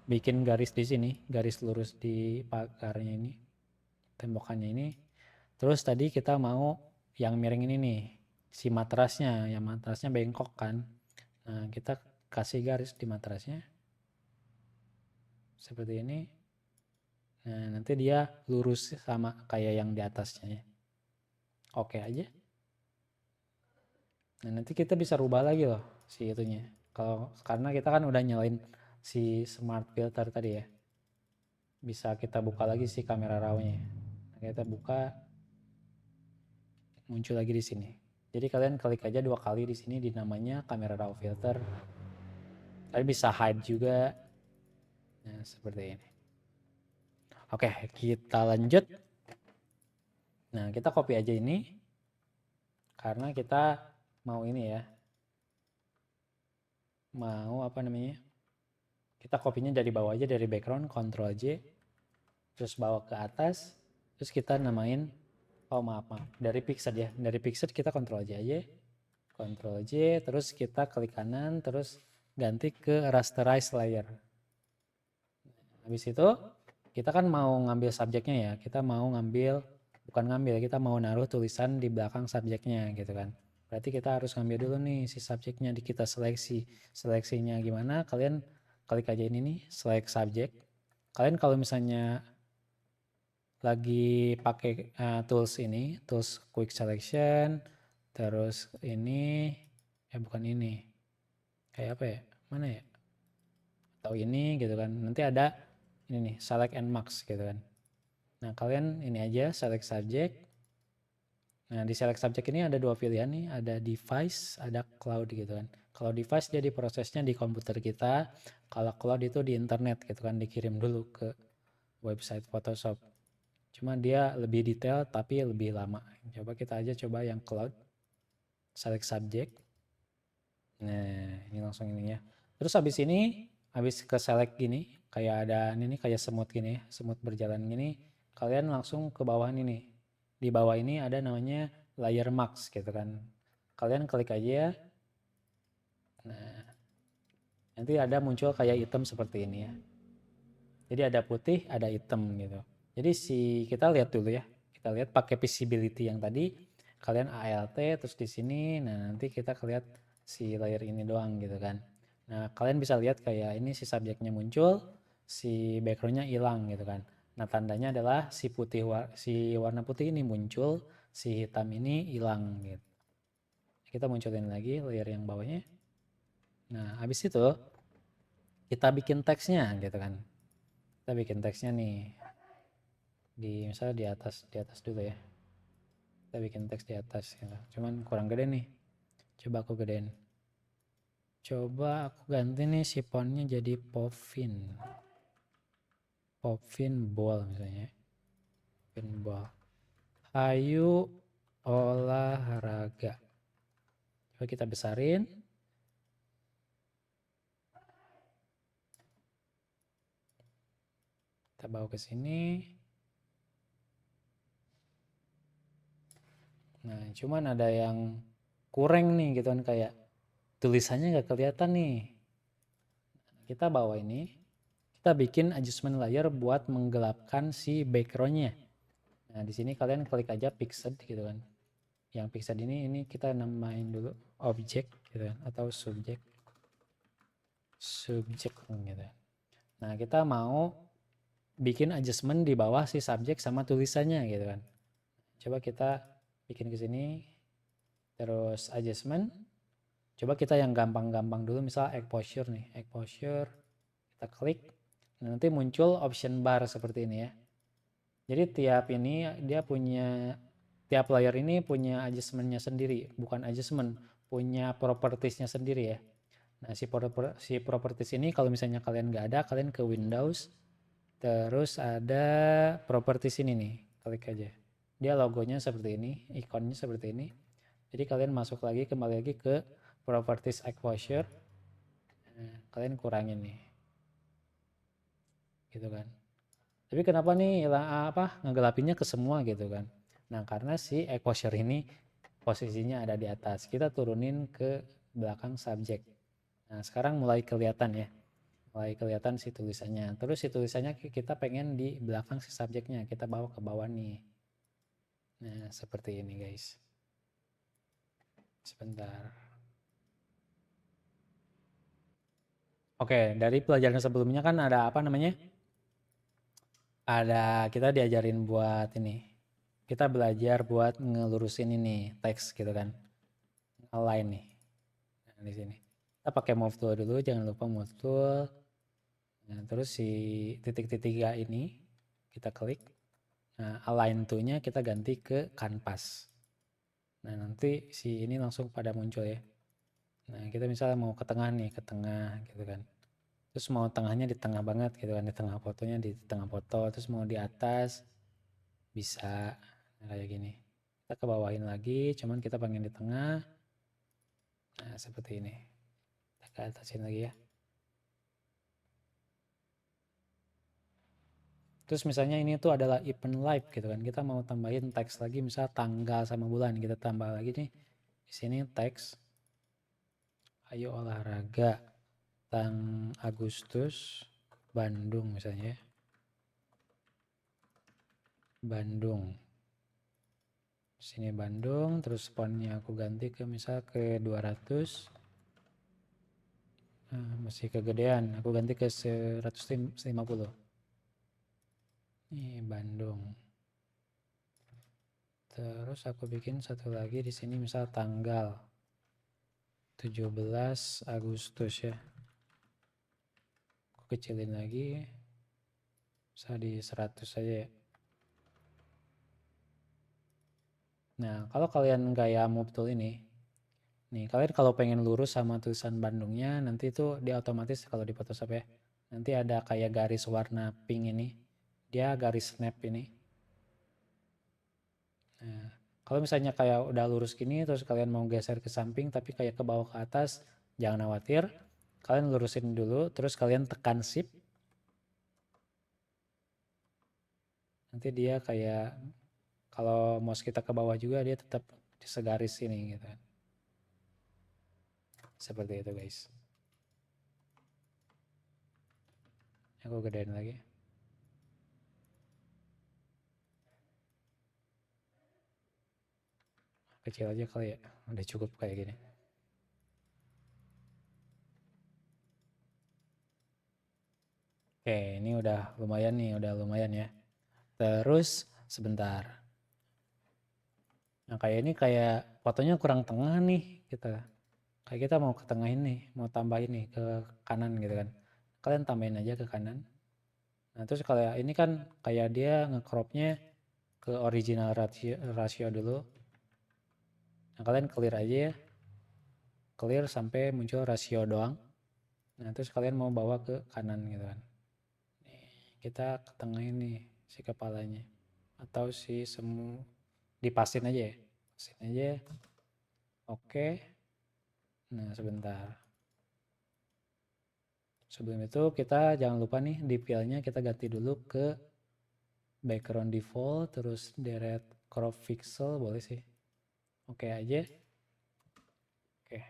bikin garis di sini. Garis lurus di pagarnya ini. Tembokannya ini. Terus tadi kita mau yang miring ini nih. Si matrasnya. Yang matrasnya bengkok kan. Nah, kita kasih garis di matrasnya. Seperti ini. Nah, nanti dia lurus sama kayak yang di atasnya ya. Oke aja. Nah, nanti kita bisa rubah lagi loh si itunya. Karena kita kan udah nyalain si smart filter tadi ya. Bisa kita buka lagi si kamera raw-nya. Nah, kita buka, muncul lagi di sini. Jadi kalian klik aja 2 kali di sini di namanya kamera raw filter. Kalian bisa hide juga. Nah, seperti ini. Oke, kita lanjut. Nah, kita copy aja ini. Karena kita mau ini ya. Mau apa namanya? Kita copy-nya dari bawah aja, dari background, Ctrl J. Terus bawa ke atas. Terus kita namain, oh maaf, dari pixel ya. Dari pixel kita Ctrl J aja. Ctrl J, terus kita klik kanan, terus ganti ke rasterize layer. Habis itu kita kan mau ngambil subjeknya ya, kita mau ngambil, bukan ngambil, kita mau naruh tulisan di belakang subjeknya gitu kan. Berarti kita harus ngambil dulu nih si subjeknya, di kita seleksi. Seleksinya gimana? Kalian klik aja ini nih, select subject. Kalian kalau misalnya lagi pakai tools ini, tools quick selection, terus ini, bukan ini, kayak apa ya, mana ya, atau ini gitu kan, nanti ada ini nih, select and max gitu kan. Nah, kalian ini aja select subject. Nah, di select subject ini ada 2 pilihan nih, ada device, ada cloud gitu kan. Kalau device dia diprosesnya di komputer kita, kalau cloud itu di internet gitu kan, dikirim dulu ke website Photoshop. Cuma dia lebih detail tapi lebih lama. Coba kita aja coba yang cloud. Select subject. Nah, ini langsung ini ya. Terus habis ini, habis ke select gini, kayak ada ini kayak semut gini ya, semut berjalan gini, kalian langsung ke bawah ini. Di bawah ini ada namanya layer mask gitu kan. Kalian klik aja ya. Nah, nanti ada muncul kayak item seperti ini ya. Jadi ada putih, ada hitam gitu. Jadi kita lihat dulu ya. Kita lihat pakai visibility yang tadi. Kalian ALT terus di sini. Nah, nanti kita lihat si layer ini doang gitu kan. Nah, kalian bisa lihat kayak ini si subjeknya muncul, si backgroundnya hilang gitu kan. Nah, tandanya adalah si warna putih ini muncul, si hitam ini hilang gitu. Kita munculin lagi layer yang bawahnya. Nah, habis itu kita bikin teksnya gitu kan. Kita bikin teksnya nih. Misalnya di atas dulu ya. Kita bikin teks di atas gitu. Cuman kurang gede nih. Coba aku gedein. Coba aku ganti nih si fontnya jadi Povin. Povin Ball misalnya. Povin Ball. Hayu olahraga. Coba kita besarin. Kita bawa ke sini. Nah, cuman ada yang kurang nih gitu kan, kayak tulisannya nggak kelihatan nih. Kita bawa ini, kita bikin adjustment layer buat menggelapkan si backgroundnya. Nah, di sini kalian klik aja pixel gitu kan. Yang pixel ini kita namain dulu object gitu kan, atau subject gitu. Nah, kita mau bikin adjustment di bawah si subjek sama tulisannya gitu kan. Coba kita bikin ke sini, terus adjustment. Coba kita yang gampang-gampang dulu, misal exposure nih, exposure. Kita klik, nah, nanti muncul option bar seperti ini ya. Jadi tiap layer ini punya adjustmentnya sendiri, bukan adjustment, punya propertiesnya sendiri ya. Nah, si properties ini kalau misalnya kalian nggak ada, kalian ke Windows, terus ada properties ini nih, klik aja. Dia logonya seperti ini, ikonnya seperti ini. Jadi kalian masuk lagi, kembali lagi ke properties exposure. Nah, kalian kurangin nih, gitu kan. Tapi kenapa nih ngegelapinnya ke semua gitu kan? Nah, karena si exposure ini posisinya ada di atas. Kita turunin ke belakang subjek. Nah, sekarang mulai kelihatan ya. Mulai kelihatan si tulisannya. Terus si tulisannya kita pengen di belakang si subjeknya. Kita bawa ke bawah nih. Nah, seperti ini guys. Sebentar. Oke, dari pelajaran sebelumnya kan ada apa namanya? Kita diajarin buat ini. Kita belajar buat ngelurusin ini teks gitu kan. Align nih. Nah, di sini. Kita pakai move tool dulu, jangan lupa move tool. Nah, terus si titik-titik ini kita klik. Nah, align to-nya kita ganti ke canvas. Nah, nanti si ini langsung pada muncul ya. Nah, kita misalnya mau ke tengah nih, ke tengah gitu kan. Terus mau tengahnya di tengah banget gitu kan, di tengah fotonya di tengah foto. Terus mau di atas bisa kayak gini. Kita ke bawahin lagi, cuman kita pengen di tengah. Nah, seperti ini. Kita ke atasin lagi ya. Terus misalnya ini tuh adalah event live gitu kan. Kita mau tambahin teks lagi, misal tanggal sama bulan. Kita tambah lagi nih. Di sini teks. Ayo olahraga. Agustus Bandung misalnya. Bandung. Sini Bandung, terus fontnya aku ganti ke misal ke 200. Masih kegedean, aku ganti ke 150. Ini Bandung. Terus aku bikin satu lagi di sini misal tanggal 17 Agustus ya. Aku kecilin lagi. Bisa di 100 saja ya. Nah, kalau kalian gaya move tool ini, nih kalian kalau pengen lurus sama tulisan Bandungnya, nanti itu dia otomatis kalau di Photoshop ya, nanti ada kayak garis warna pink ini, dia garis snap ini. Nah, kalau misalnya kayak udah lurus gini terus kalian mau geser ke samping tapi kayak ke bawah ke atas, jangan khawatir. Kalian lurusin dulu terus kalian tekan shift. Nanti dia kayak kalau mouse kita ke bawah juga dia tetap segaris ini gitu kan. Seperti itu guys. Aku gedein lagi. Kecil aja kali ya, udah cukup kayak gini. Oke, ini udah lumayan nih, udah lumayan ya. Terus sebentar. Nah kayak ini kayak fotonya kurang tengah nih kita. Kayak kita mau ke tengah ini, mau tambahin nih ke kanan gitu kan. Kalian tambahin aja ke kanan. Nah terus kalau ini kan kayak dia ngecropnya ke original ratio dulu. Nah kalian clear aja ya. Clear sampai muncul rasio doang. Nah terus kalian mau bawa ke kanan gitu kan. Nih, kita ke tengah ini si kepalanya. Atau si semu dipasin aja ya. Pasin aja. Oke. Nah sebentar. Sebelum itu kita jangan lupa nih di filenya kita ganti dulu ke background default terus delete crop pixel boleh sih. Oke aja. Oke.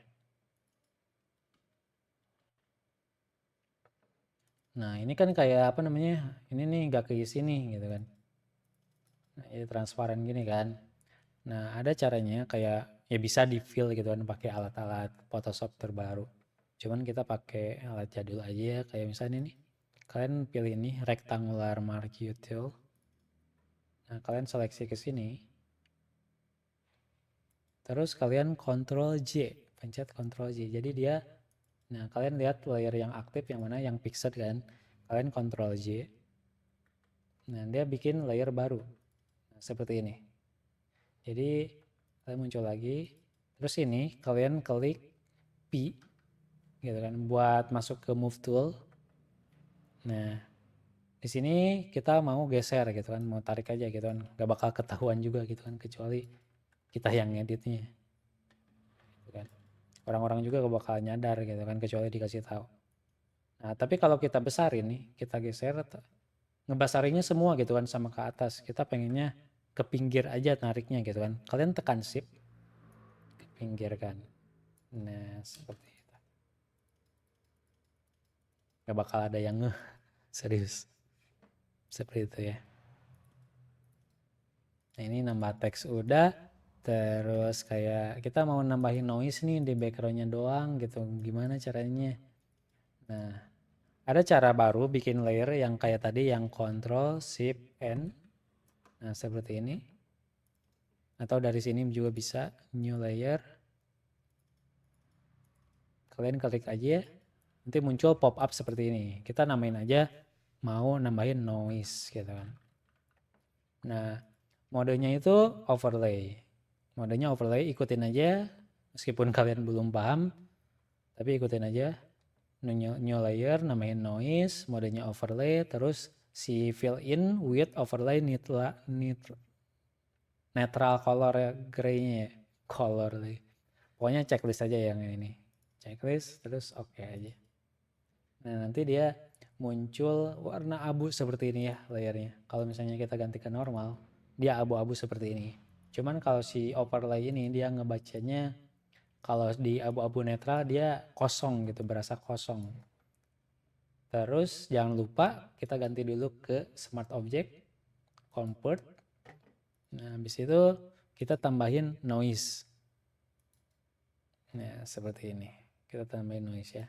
Nah ini kan kayak apa namanya, ini nih gak keisi nih gitu kan. Nah ini transparan gini kan. Nah ada caranya kayak ya bisa di fill gitu kan pakai alat-alat Photoshop terbaru. Cuman kita pakai alat jadul aja ya kayak misalnya ini. Kalian pilih ini rectangular marquee tool. Nah kalian seleksi ke sini. Terus kalian Ctrl J, pencet Ctrl J. Jadi dia, nah kalian lihat layer yang aktif yang mana yang pixel kan. Kalian Ctrl J. Nah dia bikin layer baru. Nah, seperti ini. Jadi kalian muncul lagi. Terus ini kalian klik P gitu kan buat masuk ke move tool. Nah di sini kita mau geser gitu kan, mau tarik aja gitu kan, gak bakal ketahuan juga gitu kan kecuali kita yang ngeditnya. Gitu kan. Orang-orang juga gak bakal nyadar gitu kan kecuali dikasih tahu. Nah tapi kalau kita besarin nih, kita geser, ngebasarinnya semua gitu kan sama ke atas. Kita pengennya ke pinggir aja nariknya gitu kan. Kalian tekan shift, ke pinggir kan. Nah seperti itu. Gak bakal ada yang ngeh, serius. Seperti itu ya. Nah ini nambah teks udah. Terus kayak kita mau nambahin noise nih di backgroundnya doang gitu. Gimana caranya? Nah ada cara baru bikin layer yang kayak tadi yang Ctrl Shift N. Nah seperti ini. Atau dari sini juga bisa new layer. Kalian klik aja. Nanti muncul pop up seperti ini. Kita namain aja mau nambahin noise gitu kan. Nah modenya itu overlay. Modenya overlay ikutin aja. Meskipun kalian belum paham. Tapi ikutin aja. New layer namain noise. Modenya overlay. Terus si fill in with overlay netral color ya, grey-nya ya. Color lagi. Pokoknya checklist aja yang ini. Checklist terus oke aja. Nah nanti dia muncul warna abu seperti ini ya layernya. Kalau misalnya kita ganti ke normal, dia abu-abu seperti ini. Cuman kalau si overlay ini dia ngebacanya kalau di abu-abu netral dia kosong gitu, berasa kosong. Terus jangan lupa kita ganti dulu ke smart object, convert. Nah habis itu kita tambahin noise. Nah seperti ini. Kita tambahin noise ya.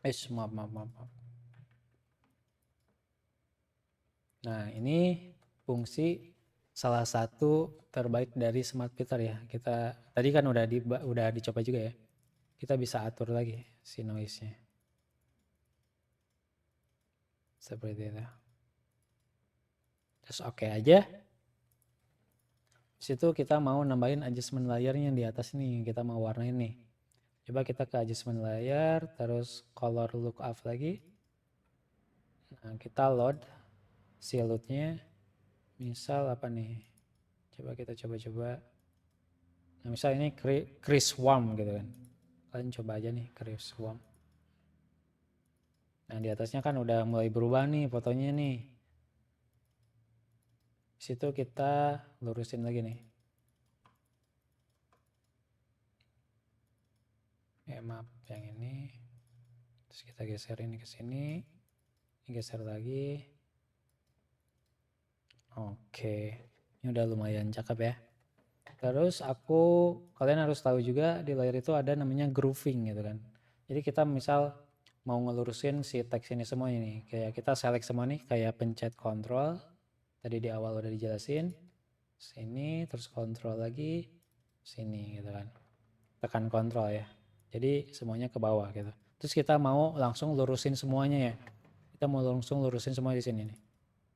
Maaf. Nah ini fungsi salah satu terbaik dari smart filter ya. Kita tadi kan udah dicoba juga ya. Kita bisa atur lagi si noise-nya. Seperti itu. Terus oke aja. Di situ kita mau nambahin adjustment layernya di atas nih. Kita mau warnain nih. Coba kita ke adjustment layer, terus color lookup lagi. Nah, kita load si loadnya, misal apa nih, coba kita coba. Nah, misal ini Chris Swarm gitu kan, kalian coba aja nih Chris Swarm. Nah, di atasnya kan udah mulai berubah nih fotonya nih. Di situ kita lurusin lagi nih. Maaf, yang ini. Terus kita geser ini ke sini. Geser lagi. Oke. Ini udah lumayan cakep ya. Terus kalian harus tahu juga di layar itu ada namanya grooving gitu kan. Jadi kita misal mau ngelurusin si teks ini semua ini. Kayak kita select semua nih, kayak pencet control. Tadi di awal udah dijelasin. Sini, terus control lagi. Sini gitu kan. Tekan control ya. Jadi semuanya ke bawah gitu. Terus kita mau langsung lurusin semuanya ya. Kita mau langsung lurusin semua di sini nih.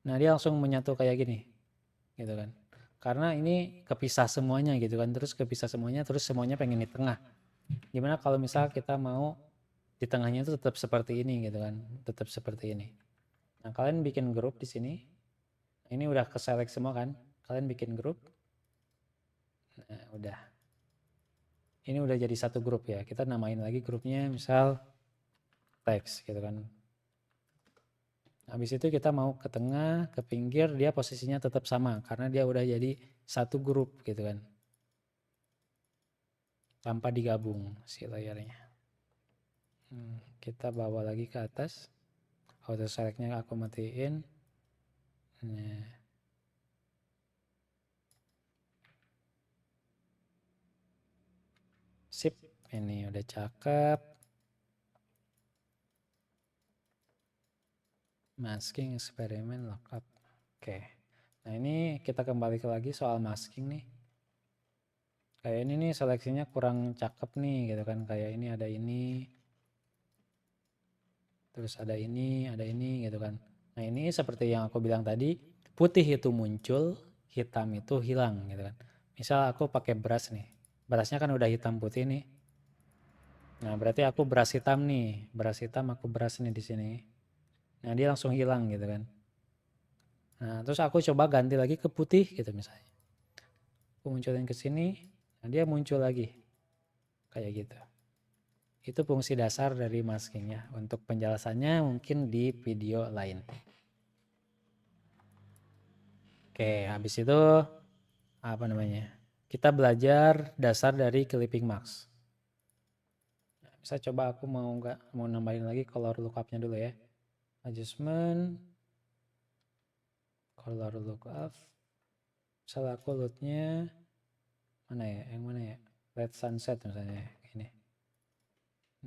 Nah, dia langsung menyatu kayak gini. Gitu kan. Karena ini kepisah semuanya gitu kan. Terus kepisah semuanya, terus semuanya pengen di tengah. Gimana kalau misal kita mau di tengahnya itu tetap seperti ini gitu kan. Tetap seperti ini. Nah, kalian bikin grup di sini. Ini udah ke select semua kan. Kalian bikin grup. Nah, udah. Ini udah jadi satu grup ya. Kita namain lagi grupnya misal teks gitu kan. Habis itu kita mau ke tengah, ke pinggir, dia posisinya tetap sama karena dia udah jadi satu grup gitu kan. Tanpa digabung si layarnya. Kita bawa lagi ke atas. Auto selectnya aku matiin. Nah. Sip, ini udah cakep. Masking eksperimen lookup. Oke. Nah, ini kita kembali lagi soal masking nih. Kayak ini nih seleksinya kurang cakep nih gitu kan. Kayak ini ada ini. Terus ada ini gitu kan. Nah, ini seperti yang aku bilang tadi, putih itu muncul, hitam itu hilang gitu kan. Misal aku pakai brush nih. Brushnya kan udah hitam putih nih. Nah, berarti aku brush hitam nih. Brush hitam aku brush nih di sini. Nah, dia langsung hilang gitu kan. Nah, terus aku coba ganti lagi ke putih gitu misalnya. Aku munculin ke sini, nah dia muncul lagi. Kayak gitu. Itu fungsi dasar dari masking ya. Untuk penjelasannya mungkin di video lain. Oke, habis itu apa namanya? Kita belajar dasar dari clipping mask. Nah, bisa coba aku mau nambahin lagi color lookupnya dulu ya. Adjustment, color lookup. Misal aku loadnya mana ya? Yang mana ya? Red sunset misalnya ini.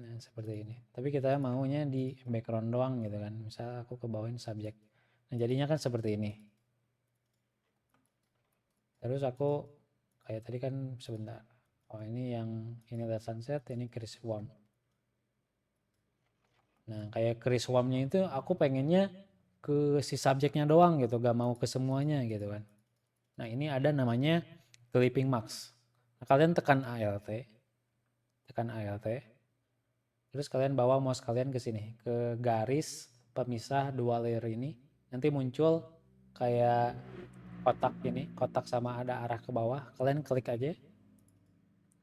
Nah, seperti ini. Tapi kita maunya di background doang gitu kan. Misal aku ke bawahin subjek. Nah, jadinya kan seperti ini. Terus aku kayak tadi kan sebentar. Oh, ini red sunset, ini Chris Warm. Nah, kayak Chris Warmnya itu aku pengennya ke si subjeknya doang gitu, gak mau ke semuanya gitu kan. Nah, ini ada namanya clipping mask. Nah, kalian tekan ALT, terus kalian bawa mouse kalian ke sini, ke garis pemisah dua layer ini. Nanti muncul kayak kotak ini, kotak sama ada arah ke bawah. Kalian klik aja.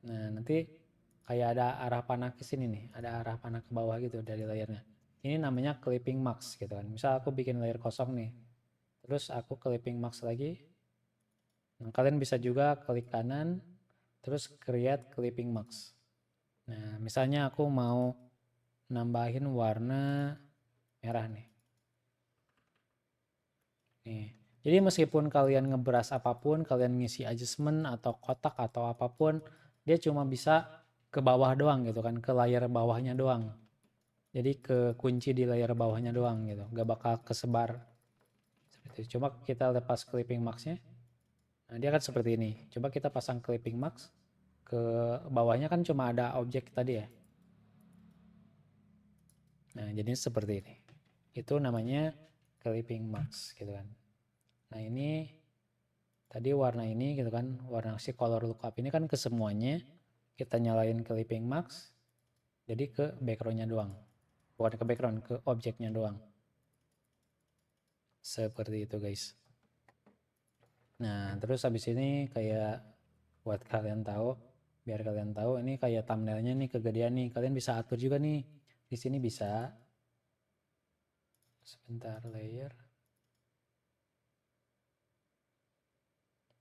Nah, nanti kayak ada arah panah ke sini nih, ada arah panah ke bawah gitu dari layarnya. Ini namanya clipping mask gitu kan. Misal aku bikin layer kosong nih, terus aku clipping mask lagi. Nah, kalian bisa juga klik kanan, terus create clipping mask. Nah, misalnya aku mau nambahin warna merah nih. Nih. Jadi meskipun kalian ngebras apapun, kalian ngisi adjustment atau kotak atau apapun, dia cuma bisa ke bawah doang gitu kan, ke layar bawahnya doang. Jadi ke kunci di layar bawahnya doang gitu, gak bakal kesebar. Seperti itu. Coba kita lepas clipping masknya. Nah, dia kan seperti ini. Coba kita pasang clipping mask. Ke bawahnya kan cuma ada objek tadi ya. Nah, jadi seperti ini. Itu namanya clipping mask gitu kan. Nah, ini tadi warna ini gitu kan, warna si color lookup ini kan ke semuanya. Kita nyalain clipping mask. Jadi ke backgroundnya doang. Bukan ke background, ke objeknya doang. Seperti itu guys. Nah, terus habis ini kayak buat kalian tahu, biar kalian tahu ini kayak thumbnailnya nih kegedean nih. Kalian bisa atur juga nih. Di sini bisa. Sebentar, layer.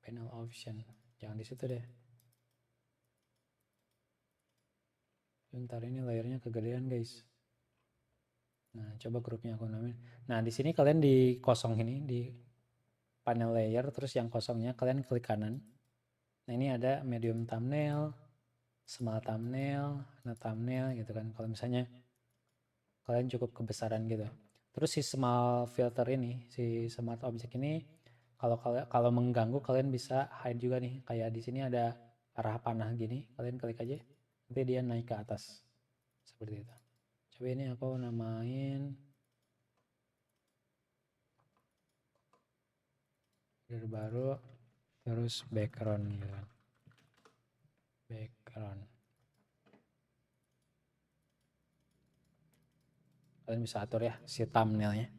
Panel option. Jangan di situ deh. Bentar, ini layernya kegedean guys. Nah, coba grupnya aku namain. Nah, di sini kalian di kosong ini, di panel layer, terus yang kosongnya kalian klik kanan. Nah, ini ada medium thumbnail, small thumbnail, nah thumbnail gitu kan. Kalau misalnya kalian cukup kebesaran gitu. Terus si small filter ini, si smart object ini, kalau mengganggu kalian bisa hide juga nih. Kayak di sini ada arah panah gini, kalian klik aja, nanti dia naik ke atas. Seperti itu. Coba ini aku namain baru, terus background gitu kan. Background. Kalian bisa atur ya si thumbnailnya.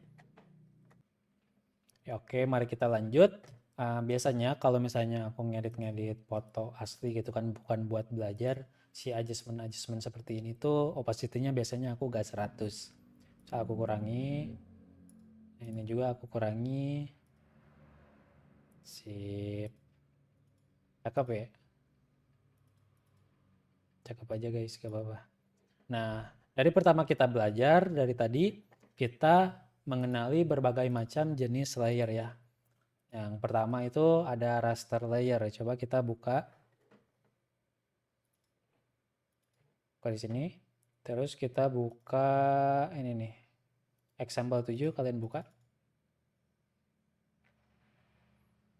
Ya, oke, mari kita lanjut. Biasanya kalau misalnya aku ngedit foto asli gitu kan, bukan buat belajar, si adjustment seperti ini tuh opacity-nya biasanya aku gak 100. So, aku kurangi. Ini juga aku kurangi. Sip. Cakep ya? Cakep aja guys, gak apa-apa. Nah, dari pertama kita belajar, dari tadi kita mengenali berbagai macam jenis layer ya. Yang pertama itu ada raster layer. Coba kita buka di sini. Terus kita buka ini nih. Example 7 kalian buka.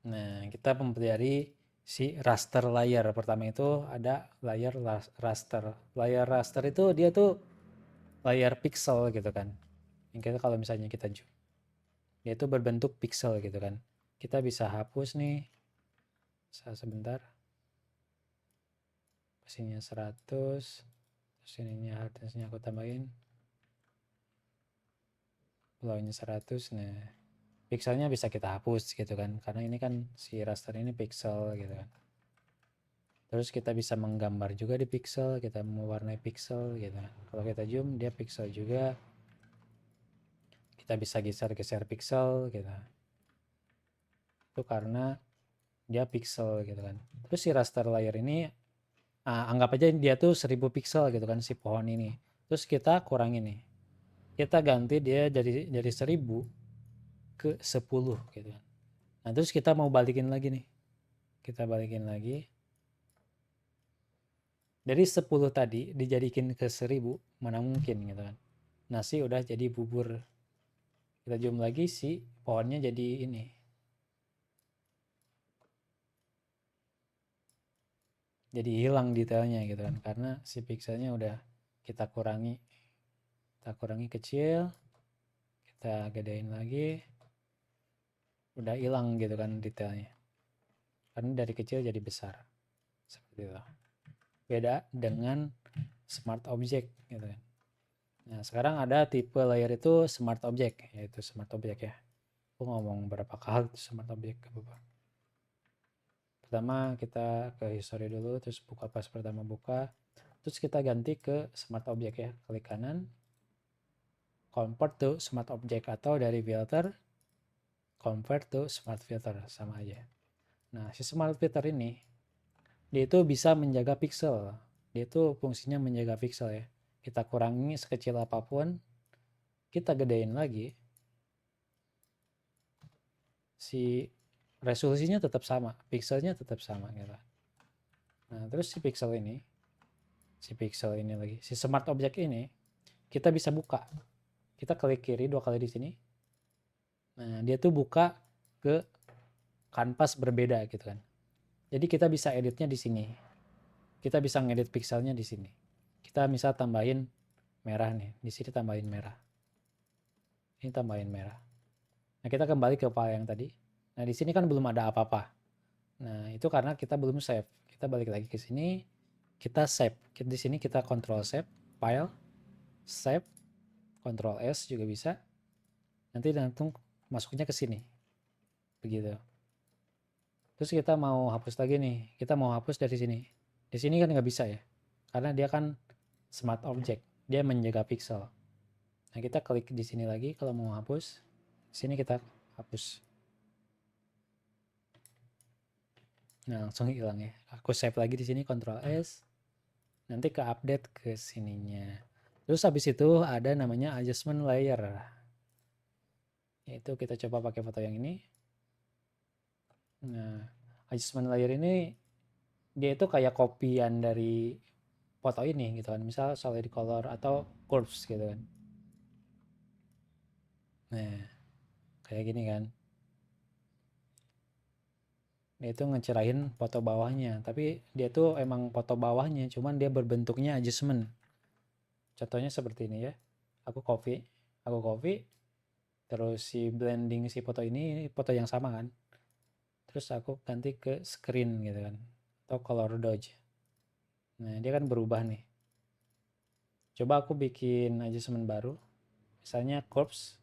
Nah, kita mempelajari si raster layer. Pertama itu ada layer raster. Layer raster itu dia tuh layer pixel gitu kan. Yang kita kalau misalnya kita zoom, dia itu berbentuk pixel gitu kan. Kita bisa hapus nih. Sebentar. Sininya 100. Terus ininya hardness-nya aku tambahin. Blaunya 100. Nah, pixelnya bisa kita hapus gitu kan. Karena ini kan si raster ini pixel gitu kan. Terus kita bisa menggambar juga di pixel, kita mewarnai pixel gitu kan. Kalau kita zoom dia pixel juga. Kita bisa geser-geser pixel gitu. Itu karena dia pixel gitu kan. Terus si raster layer ini anggap aja dia tuh 1000 pixel gitu kan si pohon ini. Terus kita kurangi nih. Kita ganti dia dari 1000 ke 10 gitu kan. Nah, terus kita mau balikin lagi nih. Kita balikin lagi. Dari 10 tadi dijadikan ke 1000, mana mungkin gitu kan. Nasi udah jadi bubur. Kita zoom lagi si pohonnya jadi ini. Jadi hilang detailnya gitu kan. Karena si pixelnya udah kita kurangi. Kita kurangi kecil. Kita gedein lagi. Udah hilang gitu kan detailnya. Karena dari kecil jadi besar. Seperti itu. Beda dengan smart object gitu kan. Nah, sekarang ada tipe layer itu smart object, yaitu smart object ya. Aku ngomong berapa kali smart object ke apa. Pertama kita ke history dulu, terus buka pas pertama buka, terus kita ganti ke smart object ya. Klik kanan, convert to smart object, atau dari filter convert to smart filter, sama aja. Nah, si smart filter ini dia itu bisa menjaga pixel. Dia itu fungsinya menjaga pixel ya. Kita kurangi sekecil apapun, kita gedein lagi, si resolusinya tetap sama, pixelnya tetap sama gitu. Nah, terus si pixel ini lagi, si smart object ini kita bisa buka. Kita klik kiri 2 kali di sini. Nah, dia tuh buka ke kanvas berbeda gitu kan. Jadi kita bisa editnya di sini. Kita bisa ngedit pixelnya di sini. Kita misal tambahin merah nih, di sini tambahin merah. Ini tambahin merah. Nah, kita kembali ke file yang tadi. Nah, di sini kan belum ada apa-apa. Nah, itu karena kita belum save. Kita balik lagi ke sini, kita save. Di sini kita control save, file, save, control S juga bisa. Nanti langsung masuknya ke sini. Begitu. Terus kita mau hapus lagi nih. Kita mau hapus dari sini. Di sini kan nggak bisa ya. Karena dia kan smart object. Dia menjaga pixel. Nah, kita klik di sini lagi kalau mau hapus. Sini kita hapus. Nah, langsung hilang ya. Aku save lagi di sini, Ctrl S. Nanti ke update ke sininya. Terus habis itu ada namanya adjustment layer. Yaitu kita coba pakai foto yang ini. Nah, adjustment layer ini dia itu kayak kopian dari foto ini gitu kan. Misal solid color atau curves gitu kan. Nah, kayak gini kan. Dia itu ngecerahin foto bawahnya, tapi dia tuh emang foto bawahnya, cuman dia berbentuknya adjustment. Contohnya seperti ini ya. Aku copy, terus si blending si foto ini foto yang sama kan. Terus aku ganti ke screen gitu kan, atau color dodge. Nah, dia kan berubah nih. Coba aku bikin adjustment baru, misalnya curves,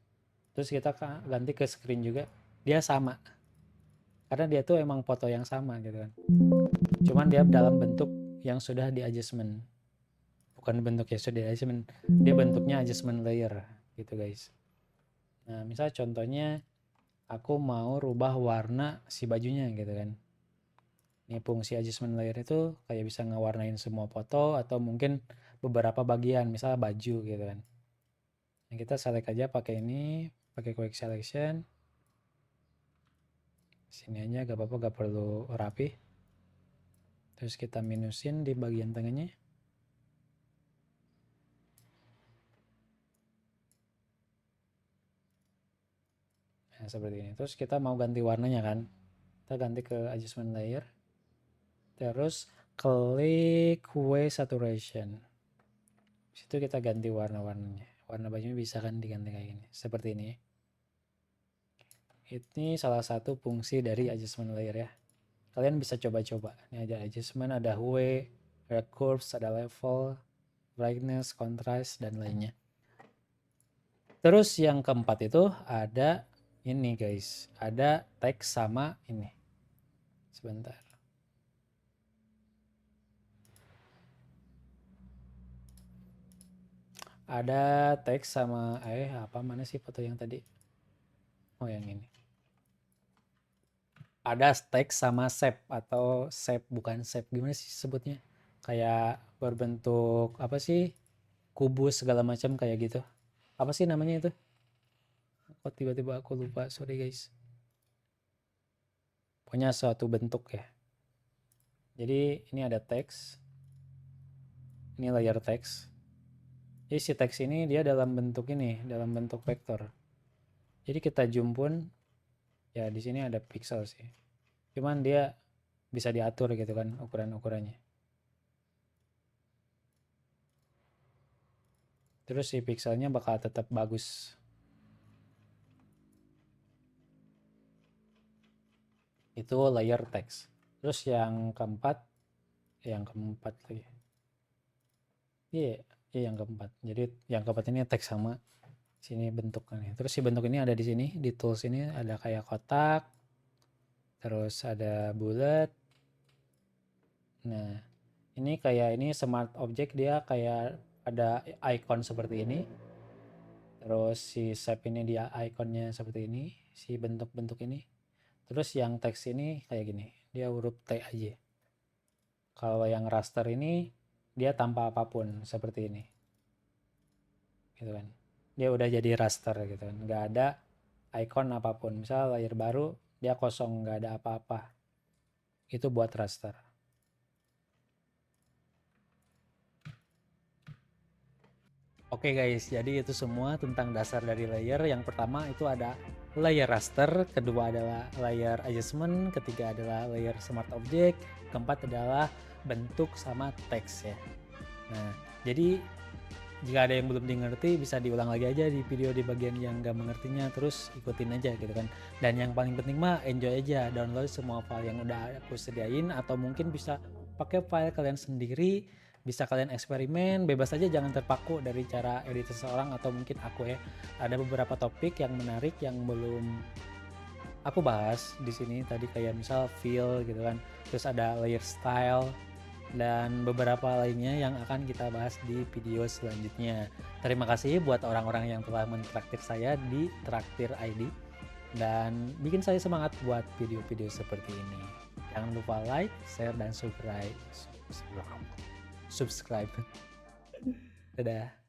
terus kita ganti ke screen juga, dia sama. Karena dia tuh emang foto yang sama gitu kan. Cuman dia dalam bentuk yang sudah di adjustment. Bukan bentuk yang sudah di adjustment, dia bentuknya adjustment layer gitu guys. Nah, misal contohnya aku mau rubah warna si bajunya gitu kan. Ini fungsi adjustment layer itu kayak bisa ngewarnain semua foto atau mungkin beberapa bagian, misalnya baju gitu kan. Nah, kita select aja pakai ini, pakai quick selection. Sini aja gak apa-apa, gak perlu rapi. Terus kita minusin di bagian tengahnya. Nah, seperti ini. Terus kita mau ganti warnanya kan. Kita ganti ke adjustment layer. Terus klik way saturation. Situ kita ganti warna-warnanya. Warna bajunya bisa kan diganti kayak gini. Seperti ini. Ini salah satu fungsi dari adjustment layer ya. Kalian bisa coba-coba. Ini ada adjustment, ada hue, ada curves, ada level, brightness, contrast, dan lainnya. Terus yang keempat itu ada ini guys. Ada teks sama ini. Sebentar. Ada teks sama apa mana sih foto yang tadi? Oh, yang ini. Ada teks sama shape atau shape bukan shape, gimana sih sebutnya? Kayak berbentuk apa sih? Kubus segala macam kayak gitu. Apa sih namanya itu? Kok tiba-tiba aku lupa, sorry guys. Pokoknya suatu bentuk ya. Jadi ini ada teks. Ini layer teks. Jadi si teks ini dia dalam bentuk ini, dalam bentuk vektor. Jadi kita zoom pun ya di sini ada pixel sih. Cuman dia bisa diatur gitu kan ukuran-ukurannya. Terus si pixelnya bakal tetap bagus. Itu layer text. Terus yang keempat lagi. Iya, yang keempat. Jadi yang keempat ini teks sama sini bentuknya. Terus si bentuk ini ada di sini, di tools ini ada kayak kotak. Terus ada bulat. Nah, ini kayak ini smart object, dia kayak ada icon seperti ini. Terus si shape ini dia iconnya seperti ini, si bentuk-bentuk ini. Terus yang teks ini kayak gini, dia huruf T aja. Kalau yang raster ini dia tanpa apapun seperti ini, gitu kan. Dia udah jadi raster gitu kan, nggak ada icon apapun. Misal layer baru dia kosong, nggak ada apa-apa. Itu buat raster. Oke guys, jadi itu semua tentang dasar dari layer. Yang pertama itu ada layer raster, kedua adalah layer adjustment, ketiga adalah layer smart object, keempat adalah bentuk sama teks ya. Nah, jadi jika ada yang belum dimengerti bisa diulang lagi aja di video di bagian yang gak mengertinya, terus ikutin aja gitu kan. Dan yang paling penting mah enjoy aja, download semua file yang udah aku sediain, atau mungkin bisa pakai file kalian sendiri bisa kalian eksperimen, bebas aja, jangan terpaku dari cara edit seseorang atau mungkin aku ya. Ada beberapa topik yang menarik yang belum aku bahas di sini tadi, kayak misal feel gitu kan, terus ada layer style dan beberapa lainnya yang akan kita bahas di video selanjutnya. Terima kasih buat orang-orang yang telah mentraktir saya di Traktir ID dan bikin saya semangat buat video-video seperti ini. Jangan lupa like, share, dan subscribe. Dadah.